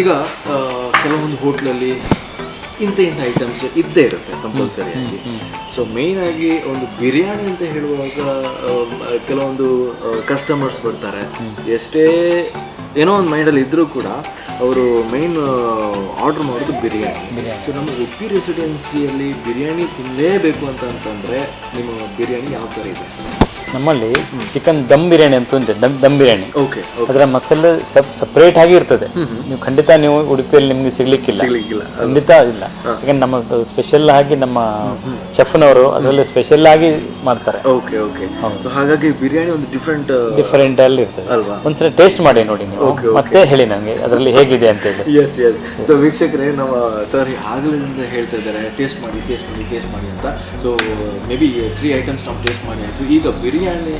ಈಗ ಕೆಲವೊಂದು ಹೋಟ್ಲಲ್ಲಿ ಇಂಥ ಐಟಮ್ಸ್ ಇದ್ದೇ ಇರುತ್ತೆ ಕಂಪಲ್ಸರಿಯಾಗಿ. ಸೊ ಮೇಯ್ನಾಗಿ ಒಂದು ಬಿರಿಯಾನಿ ಅಂತ ಹೇಳುವಾಗ ಕೆಲವೊಂದು ಕಸ್ಟಮರ್ಸ್ ಬರ್ತಾರೆ, ಎಷ್ಟೇ ಏನೋ ಒಂದು ಮೈಂಡಲ್ಲಿ ಇದ್ದರೂ ಕೂಡ ಅವರು ಮೇಯ್ನ್ ಆರ್ಡ್ರ್ ಮಾಡೋದು ಬಿರಿಯಾನಿ. ಸೊ ನಮ್ಮ ಉಡುಪಿ ರೆಸಿಡೆನ್ಸಿಯಲ್ಲಿ ಬಿರಿಯಾನಿ ತಿನ್ನಲೇಬೇಕು ಅಂತಂದರೆ ನಿಮ್ಮ ಬಿರಿಯಾನಿ ಯಾವ ಥರ ಇದೆ? ನಮ್ಮಲ್ಲಿ ಚಿಕನ್ ದಮ್ ಬಿರಿಯಾನಿ ಅಂತ ಉಂಟು, ದಮ್ ಬಿರಿಯಾನಿ. ಓಕೆ, ಅದರ ಮಸಾಲೆ ಸಪ್ರೇಟ್ ಆಗಿ ಇರ್ತದೆ. ನೀವು ಖಂಡಿತ ನೀವು ಉಡುಪಿಯಲ್ಲಿ ನಿಮ್ಗೆ ಸಿಗ್ಲಿಕ್ಕಿಲ್ಲ, ಖಂಡಿತ ಇಲ್ಲ. ಯಾಕಂದ್ರೆ ನಮ್ಮ ಸ್ಪೆಷಲ್ ಆಗಿ ನಮ್ಮ ಚೆಫ್ನವರು ಅದರಲ್ಲಿ ಸ್ಪೆಷಲ್ ಆಗಿ ಮಾಡ್ತಾರೆ. Okay okay. ಸೊ ಹಾಗಾಗಿ ಬಿರಿಯಾನಿ ಒಂದು ಡಿಫರೆಂಟ್ ಅಲ್ಲಿ ಇರ್ತದೆ ಅಲ್ವಾ? ಒಂದ್ಸಲ ಟೇಸ್ಟ್ ಮಾಡಿ ನೋಡಿ ನೀವು, ಮತ್ತೆ ಹೇಳಿ ನನಗೆ ಅದರಲ್ಲಿ ಹೇಗಿದೆ ಅಂತ ಹೇಳಿ. S S. ಸೊ ವೀಕ್ಷಕರೇ, ನಮ್ಮ ಸರ್ ಆಗಲಿಂದ ಹೇಳ್ತಾ ಇದ್ದಾರೆ ಟೇಸ್ಟ್ ಮಾಡಿ ಅಂತ. ಸೊ ಮೇ ಬಿ 3 ಐಟಮ್ಸ್ ನಾವು ಟೇಸ್ಟ್ ಮಾಡಿ ಆಯಿತು. ಈಗ ಬಿರಿಯಾನಿ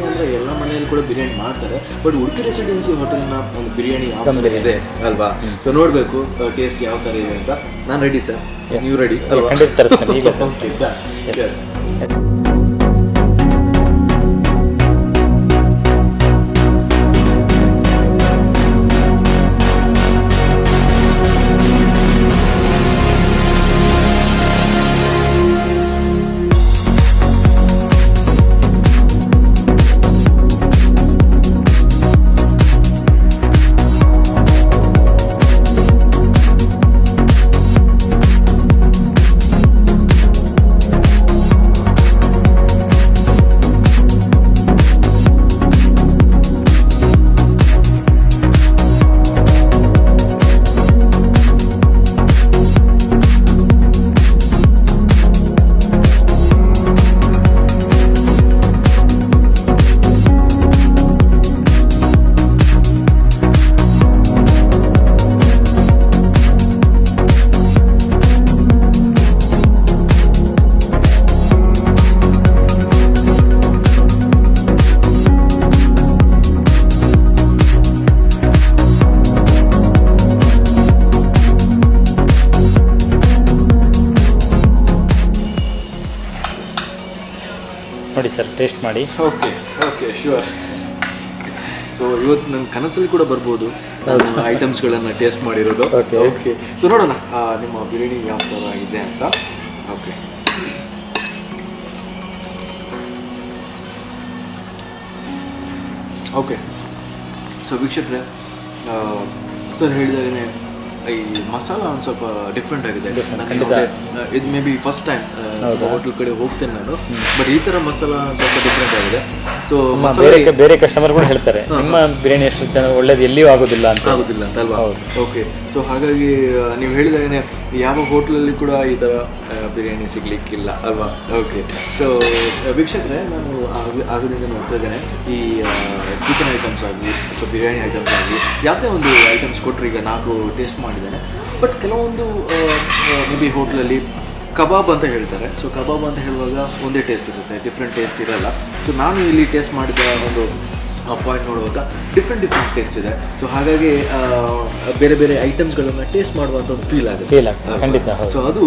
ಅಂದರೆ ಎಲ್ಲ ಮನೆಯಲ್ಲಿ ಕೂಡ ಬಿರಿಯಾನಿ ಮಾಡ್ತಾರೆ, ಬಟ್ ಉಡುಪಿ ರೆಸಿಡೆನ್ಸಿ ಹೋಟೆಲ್ನ ಒಂದು ಬಿರಿಯಾನಿ ಯಾವ ಥರ ಇದೆ ಅಲ್ವಾ? ಸೊ ನೋಡಬೇಕು ಟೇಸ್ಟ್ ಯಾವ ಥರ ಇದೆ ಅಂತ. ನಾನು ರೆಡಿ ಸರ್, ನೀವು ರೆಡಿ ಅಲ್ವಾ? ಖಂಡಿತ ತರಿಸ್ತೇನೆ ಈಗ. ನೋಡಿ ಸರ್, ಟೇಸ್ಟ್ ಮಾಡಿ. Okay okay, sure. ಸೊ ಇವತ್ತು ನನ್ನ ಕನಸಲ್ಲಿ ಕೂಡ ಬರ್ಬೋದು ನಾನು ಐಟಮ್ಸ್ಗಳನ್ನು ಟೇಸ್ಟ್ ಮಾಡಿರೋದು. Okay okay. ಸೊ ನೋಡೋಣ ನಿಮ್ಮ ಬಿರಿಯಾನಿ ಯಾವ ಥರ ಇದೆ ಅಂತ. ಓಕೆ. ಓಕೆ. ಸೊ ವೀಕ್ಷಕರೇ, ಸರ್ ಹೇಳಿದಾಗೇ ಈ ಮಸಾಲ ಒಂದು ಸ್ವಲ್ಪ ಡಿಫ್ರೆಂಟ್ ಆಗಿದೆ. ಇದು may be first time hotel ಕಡೆ ಹೋಗ್ತೇನೆ ನಾನು, ಬಟ್ ಈ ಥರ ಮಸಾಲ ಸ್ವಲ್ಪ ಡಿಫ್ರೆಂಟ್ ಆಗಿದೆ. ಸೊ ಬೇರೆ ಕಸ್ಟಮರ್ ಕೂಡ ಹೇಳ್ತಾರೆ ನಿಮ್ಮ ಬಿರಿಯಾನಿ ಎಷ್ಟು ಚೆನ್ನಾಗಿ ಒಳ್ಳೇದು ಎಲ್ಲಿಯೂ ಆಗೋದಿಲ್ಲ ಅಂತ ಅಲ್ವಾ? ಓಕೆ. ಸೊ ಹಾಗಾಗಿ ನೀವು ಹೇಳಿದಾಗೇ ಯಾವ ಹೋಟ್ಲಲ್ಲಿ ಕೂಡ ಈ ಥರ ಬಿರಿಯಾನಿ ಸಿಗ್ಲಿಕ್ಕಿಲ್ಲ ಅಲ್ವಾ? ಓಕೆ. ಸೊ ವೀಕ್ಷಕರೇ, ನಾನು ಆಗದಿಂದ ನೋಡ್ತಾ ಇದ್ದೇನೆ ಈ ಚಿಕನ್ ಐಟಮ್ಸ್ ಆಗಿ, ಸೊ ಬಿರಿಯಾನಿ ಐಟಮ್ಸ್ ಆಗಿ ಯಾವುದೇ ಒಂದು ಐಟಮ್ಸ್ ಕೊಟ್ಟರೆ ಈಗ 4 ಟೇಸ್ಟ್ ಮಾಡಿದ್ದೇನೆ. ಬಟ್ ಕೆಲವೊಂದು ಮೇ ಬಿ ಹೋಟ್ಲಲ್ಲಿ ಕಬಾಬ್ ಅಂತ ಹೇಳ್ತಾರೆ. ಸೊ ಕಬಾಬ್ ಅಂತ ಹೇಳುವಾಗ ಒಂದೇ ಟೇಸ್ಟ್ ಇರುತ್ತೆ, ಡಿಫ್ರೆಂಟ್ ಟೇಸ್ಟ್ ಇರಲ್ಲ. ಸೊ ನಾನು ಇಲ್ಲಿ ಟೇಸ್ಟ್ ಮಾಡಿದ ಒಂದು ಪಾಯಿಂಟ್ ನೋಡುವಾಗ ಡಿಫ್ರೆಂಟ್ ಟೇಸ್ಟ್ ಇದೆ. ಸೊ ಹಾಗಾಗಿ ಬೇರೆ ಬೇರೆ ಐಟಮ್ಸ್ಗಳನ್ನು ಟೇಸ್ಟ್ ಮಾಡುವಂಥ ಒಂದು ಫೀಲ್ ಆಗುತ್ತೆ. ಖಂಡಿತ. ಸೊ ಅದು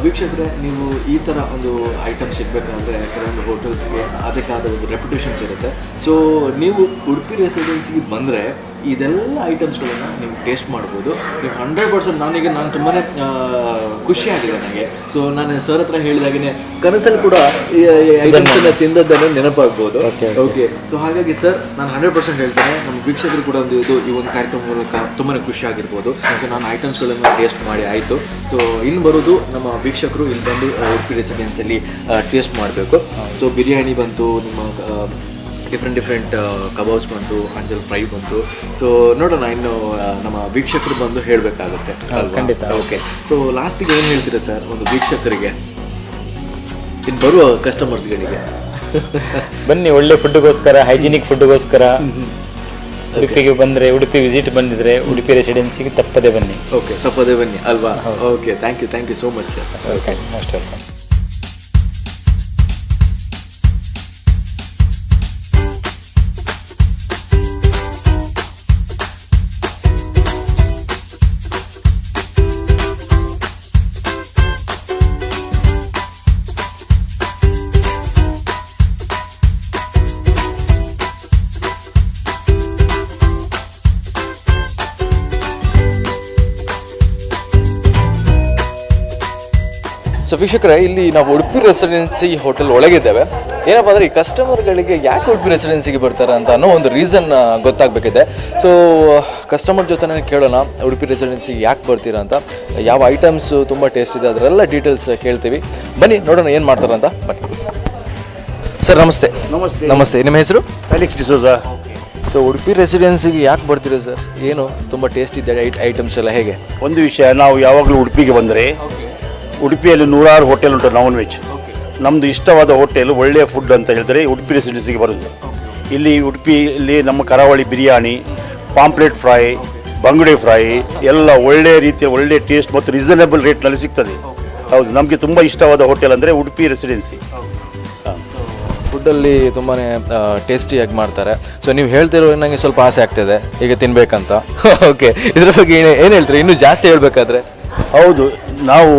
ವೀಕ್ಷಕರೇ, ನೀವು ಈ ಥರ ಒಂದು ಐಟಮ್ ಸಿಗಬೇಕಂದ್ರೆ ಕೆಲವೊಂದು ಹೋಟೆಲ್ಸ್ಗೆ ಅದಕ್ಕಾದ ಒಂದು ರೆಪ್ಯುಟೇಷನ್ಸ್ ಇರುತ್ತೆ. ಸೊ ನೀವು ಉಡುಪಿ ರೆಸಿಡೆನ್ಸಿಗೆ ಬಂದರೆ ಇದೆಲ್ಲ ಐಟಮ್ಸ್ಗಳನ್ನು ನೀವು ಟೇಸ್ಟ್ ಮಾಡ್ಬೋದು. ನೀವು 100% ನಾನು ತುಂಬಾ ಖುಷಿಯಾಗಿದೆ ನನಗೆ. ಸೊ ನಾನು ಸರ್ ಹತ್ರ ಹೇಳಿದಾಗೇ ಕನಸಲ್ಲಿ ಕೂಡ ಈ ಐಟಮ್ಸನ್ನು ತಿಂದದ್ದನ್ನು ನೆನಪಾಗ್ಬೋದು. ಓಕೆ. ಸೊ ಹಾಗಾಗಿ ಸರ್, ನಾನು 100% ಹೇಳ್ತೇನೆ, ನಮ್ಮ ವೀಕ್ಷಕರು ಕೂಡ ಈ ಒಂದು ಕಾರ್ಯಕ್ರಮ ಮೂಲಕ ತುಂಬಾ ಖುಷಿಯಾಗಿರ್ಬೋದು. ಸೊ ನಾನು ಐಟಮ್ಸ್ಗಳನ್ನು ಟೇಸ್ಟ್ ಮಾಡಿ ಆಯಿತು. ಸೊ ಇನ್ನು ಬರೋದು ನಮ್ಮ ವೀಕ್ಷಕರು ಇಲ್ಲಿ ಬಂದು ಉಡುಪಿ ರೆಸಿಡೆನ್ಸಿಯಲ್ಲಿ ಟೇಸ್ಟ್ ಮಾಡಬೇಕು. ಸೊ ಬಿರಿಯಾನಿ ಬಂತು, ನಿಮ್ಮ ಡಿಫ್ರೆಂಟ್ ಕಬಾಬ್ಸ್ ಬಂತು, ಅಂಜಲ್ ಫ್ರೈ ಬಂತು. ಸೊ ನೋಡೋಣ, ಇನ್ನು ನಮ್ಮ ವೀಕ್ಷಕರು ಬಂದು ಹೇಳಬೇಕಾಗುತ್ತೆ ಅಲ್ವಾ? ಓಕೆ. ಸೊ ಲಾಸ್ಟಿಗೆ ಏನು ಹೇಳ್ತೀರಾ ಸರ್ ಒಂದು ವೀಕ್ಷಕರಿಗೆ, ಇನ್ನು ಬರುವ ಕಸ್ಟಮರ್ಸ್ಗಳಿಗೆ? ಬನ್ನಿ, ಒಳ್ಳೆ ಫುಡ್ಗೋಸ್ಕರ, ಹೈಜಿನಿಕ್ ಫುಡ್ಗೋಸ್ಕರ ಉಡುಪಿಗೆ ಬಂದರೆ, ಉಡುಪಿ ವಿಸಿಟ್ ಬಂದಿದ್ರೆ ಉಡುಪಿ ರೆಸಿಡೆನ್ಸಿಗೆ ತಪ್ಪದೇ ಬನ್ನಿ. ಓಕೆ, ತಪ್ಪದೇ ಬನ್ನಿ ಅಲ್ವಾ? Okay, thank you so much sir. Okay, most welcome. So ವೀಕ್ಷಕರೇ, ಇಲ್ಲಿ ನಾವು ಉಡುಪಿ ರೆಸಿಡೆನ್ಸಿ ಹೋಟೆಲ್ ಒಳಗಿದ್ದೇವೆ. ಏನಪ್ಪ ಅಂದರೆ ಈ ಕಸ್ಟಮರ್ಗಳಿಗೆ ಯಾಕೆ ಉಡುಪಿ ರೆಸಿಡೆನ್ಸಿಗೆ ಬರ್ತಾರೆ ಅಂತ ಅನ್ನೋ ಒಂದು ರೀಸನ್ ಗೊತ್ತಾಗಬೇಕಿದೆ. ಸೊ ಕಸ್ಟಮರ್ ಜೊತೆ ಕೇಳೋಣ, ಉಡುಪಿ ರೆಸಿಡೆನ್ಸಿಗೆ ಯಾಕೆ ಬರ್ತೀರಾ ಅಂತ, ಯಾವ ಐಟಮ್ಸ್ ತುಂಬ ಟೇಸ್ಟ್ ಇದೆ ಅದರೆಲ್ಲ ಡೀಟೇಲ್ಸ್ ಕೇಳ್ತೀವಿ. ಬನ್ನಿ ನೋಡೋಣ ಏನು ಮಾಡ್ತಾರಂತ. ಬನ್ನಿ ಸರ್, ನಮಸ್ತೆ. ನಮಸ್ತೆ. ನಿಮ್ಮ ಹೆಸರು? ಅಲೆಕ್ಸ್ ಡಿಸೋಜಾ. ಸೊ ಉಡುಪಿ ರೆಸಿಡೆನ್ಸಿಗೆ ಯಾಕೆ ಬರ್ತೀರಾ ಸರ್? ಏನು ತುಂಬ ಟೇಸ್ಟ್ ಇದೆ ಐಟಮ್ಸ್ ಎಲ್ಲ ಹೇಗೆ? ಒಂದು ವಿಷಯ, ನಾವು ಯಾವಾಗಲೂ ಉಡುಪಿಗೆ ಬಂದರೆ ಉಡುಪಿಯಲ್ಲಿ 100 ಹೋಟೆಲ್ ಉಂಟು ನಾನ್ ವೆಜ್. ನಮ್ಮದು ಇಷ್ಟವಾದ ಹೋಟೆಲ್, ಒಳ್ಳೆಯ ಫುಡ್ ಅಂತ ಹೇಳಿದ್ರೆ ಉಡುಪಿ ರೆಸಿಡೆನ್ಸಿಗೆ ಬರೋದು. ಇಲ್ಲಿ ಉಡುಪಿಯಲ್ಲಿ ನಮ್ಮ ಕರಾವಳಿ ಬಿರಿಯಾನಿ, ಪಾಂಪ್ಲೆಟ್ ಫ್ರೈ, ಬಂಗುಡೆ ಫ್ರೈ ಎಲ್ಲ ಒಳ್ಳೆಯ ರೀತಿಯ ಒಳ್ಳೆಯ ಟೇಸ್ಟ್ ಮತ್ತು ರೀಸನೇಬಲ್ ರೇಟ್ನಲ್ಲಿ ಸಿಗ್ತದೆ. ಹೌದು, ನಮಗೆ ತುಂಬ ಇಷ್ಟವಾದ ಹೋಟೆಲ್ ಅಂದರೆ ಉಡುಪಿ ರೆಸಿಡೆನ್ಸಿ. ಫುಡ್ಡಲ್ಲಿ ತುಂಬಾ ಟೇಸ್ಟಿಯಾಗಿ ಮಾಡ್ತಾರೆ. ಸೊ ನೀವು ಹೇಳ್ತಿರೋ ನನಗೆ ಸ್ವಲ್ಪ ಆಸೆ ಆಗ್ತಿದೆ ಈಗ ತಿನ್ಬೇಕಂತ. ಓಕೆ, ಇದ್ರ ಬಗ್ಗೆ ಏನು ಹೇಳ್ತೀರಿ ಇನ್ನೂ ಜಾಸ್ತಿ ಹೇಳ್ಬೇಕಾದ್ರೆ? ಹೌದು, ನಾವು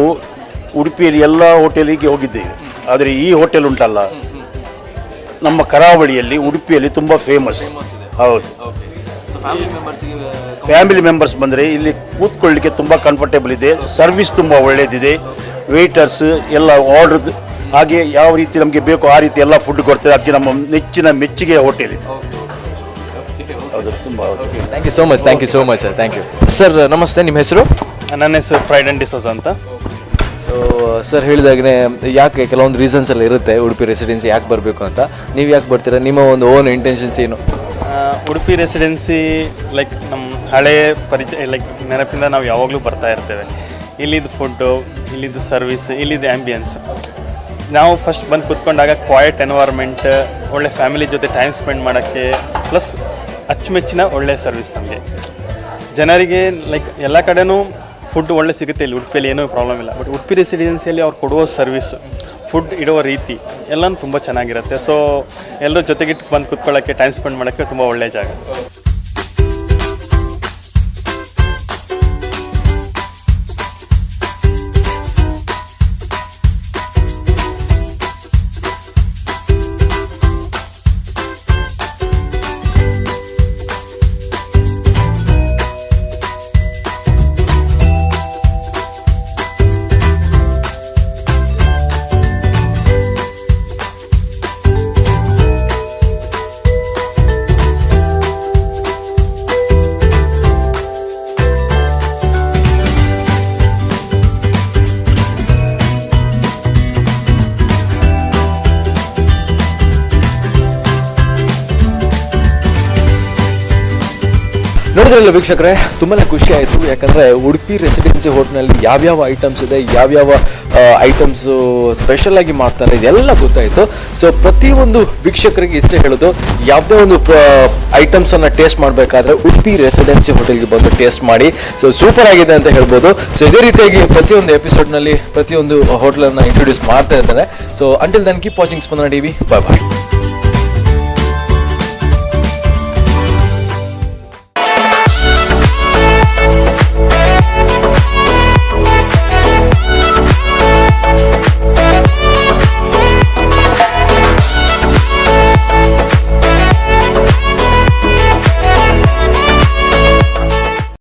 ಉಡುಪಿಯಲ್ಲಿ ಎಲ್ಲ ಹೋಟೆಲಿಗೆ ಹೋಗಿದ್ದೇವೆ, ಆದರೆ ಈ ಹೋಟೆಲ್ ಉಂಟಲ್ಲ ನಮ್ಮ ಕರಾವಳಿಯಲ್ಲಿ ಉಡುಪಿಯಲ್ಲಿ ತುಂಬ ಫೇಮಸ್. ಹೌದು, ಫ್ಯಾಮಿಲಿ ಮೆಂಬರ್ಸ್ ಬಂದರೆ ಇಲ್ಲಿ ಕೂತ್ಕೊಳ್ಳಿಕ್ಕೆ ತುಂಬ ಕಂಫರ್ಟೇಬಲ್ ಇದೆ, ಸರ್ವಿಸ್ ತುಂಬ ಒಳ್ಳೆಯದಿದೆ, ವೇಟರ್ಸ್ ಎಲ್ಲ ಆರ್ಡ್ರ್ ಹಾಗೆ ಯಾವ ರೀತಿ ನಮಗೆ ಬೇಕು ಆ ರೀತಿ ಎಲ್ಲ ಫುಡ್ ಕೊಡ್ತಾರೆ. ಅದಕ್ಕೆ ನಮ್ಮ ನೆಚ್ಚಿನ ಮೆಚ್ಚುಗೆಯ ಹೋಟೆಲ್ ಇದೆ. ಹೌದು, ತುಂಬ thank you so much. Thank you so much sir. Thank you sir. ನಮಸ್ತೆ, ನಿಮ್ಮ ಹೆಸರು? ನನ್ನ ಹೆಸರು ಫ್ರೈಡ್ ಆ್ಯಂಡ್ ಡಿಸೋಜಾ ಅಂತ. ಸೊ ಸರ್ ಹೇಳಿದಾಗಲೇ ಯಾಕೆ ಕೆಲವೊಂದು ರೀಸನ್ಸ್ ಎಲ್ಲ ಇರುತ್ತೆ ಉಡುಪಿ ರೆಸಿಡೆನ್ಸಿ ಯಾಕೆ ಬರಬೇಕು ಅಂತ. ನೀವು ಯಾಕೆ ಬರ್ತೀರಾ? ನಿಮ್ಮ ಒಂದು ಓನ್ ಇಂಟೆನ್ಷನ್ಸ್ ಏನು? ಉಡುಪಿ ರೆಸಿಡೆನ್ಸಿ ಲೈಕ್ ನಮ್ಮ ಹಳೆ ಪರಿಚಯ, ಲೈಕ್ ನೆನಪಿಂದ ನಾವು ಯಾವಾಗಲೂ ಬರ್ತಾ ಇರ್ತೇವೆ. ಇಲ್ಲಿದ್ದು ಫುಡ್ಡು, ಇಲ್ಲಿದ್ದು ಸರ್ವಿಸ್, ಇಲ್ಲಿದ್ದು ಆ್ಯಂಬಿಯನ್ಸ್. ನಾವು ಫಸ್ಟ್ ಬಂದು ಕೂತ್ಕೊಂಡಾಗ ಕ್ವಾಯಟ್ ಎನ್ವೈರ್ಮೆಂಟ್, ಒಳ್ಳೆ ಫ್ಯಾಮಿಲಿ ಜೊತೆ ಟೈಮ್ ಸ್ಪೆಂಡ್ ಮಾಡೋಕ್ಕೆ, ಪ್ಲಸ್ ಅಚ್ಚುಮೆಚ್ಚಿನ ಒಳ್ಳೆ ಸರ್ವಿಸ್ ನಮಗೆ. ಜನರಿಗೆ ಲೈಕ್ ಎಲ್ಲ ಕಡೆನೂ ಫುಡ್ ಒಳ್ಳೆ ಸಿಗುತ್ತೆ, ಇಲ್ಲಿ ಉಡುಪಿಯಲ್ಲಿ ಏನೂ ಪ್ರಾಬ್ಲಮ್ ಇಲ್ಲ. ಬಟ್ ಉಡುಪಿ ರೆಸಿಡೆನ್ಸಿಯಲ್ಲಿ ಅವ್ರು ಕೊಡುವ ಸರ್ವಿಸ್, ಫುಡ್ ಇಡುವ ರೀತಿ ಎಲ್ಲನೂ ತುಂಬ ಚೆನ್ನಾಗಿರುತ್ತೆ. ಸೊ ಎಲ್ಲರೂ ಜೊತೆಗಿಟ್ಟು ಬಂದು ಕೂತ್ಕೊಳ್ಳೋಕ್ಕೆ, ಟೈಮ್ ಸ್ಪೆಂಡ್ ಮಾಡೋಕ್ಕೆ ತುಂಬ ಒಳ್ಳೆಯ ಜಾಗ. ನೋಡಿದ್ರಲ್ಲ ವೀಕ್ಷಕರೇ, ತುಂಬಾ ಖುಷಿ ಆಯಿತು. ಯಾಕಂದರೆ ಉಡುಪಿ ರೆಸಿಡೆನ್ಸಿ ಹೋಟ್ಲಲ್ಲಿ ಯಾವ್ಯಾವ ಐಟಮ್ಸ್ ಇದೆ, ಯಾವ್ಯಾವ ಐಟಮ್ಸು ಸ್ಪೆಷಲಾಗಿ ಮಾಡ್ತಾರೆ, ಇದೆಲ್ಲ ಗೊತ್ತಾಯಿತು. ಸೊ ಪ್ರತಿಯೊಂದು ವೀಕ್ಷಕರಿಗೆ ಇಷ್ಟೇ ಹೇಳೋದು, ಯಾವುದೇ ಒಂದು ಐಟಮ್ಸನ್ನು ಟೇಸ್ಟ್ ಮಾಡಬೇಕಾದ್ರೆ ಉಡುಪಿ ರೆಸಿಡೆನ್ಸಿ ಹೋಟೆಲ್ಗೆ ಬಂದು ಟೇಸ್ಟ್ ಮಾಡಿ. ಸೊ ಸೂಪರ್ ಆಗಿದೆ ಅಂತ ಹೇಳ್ಬೋದು. ಸೊ ಇದೇ ರೀತಿಯಾಗಿ ಪ್ರತಿಯೊಂದು ಎಪಿಸೋಡ್ನಲ್ಲಿ ಪ್ರತಿಯೊಂದು ಹೋಟೆಲನ್ನು ಇಂಟ್ರೊಡ್ಯೂಸ್ ಮಾಡ್ತಾ ಇರ್ತಾರೆ. So until then keep watching Spandana TV. Bye ಬಾಯ್.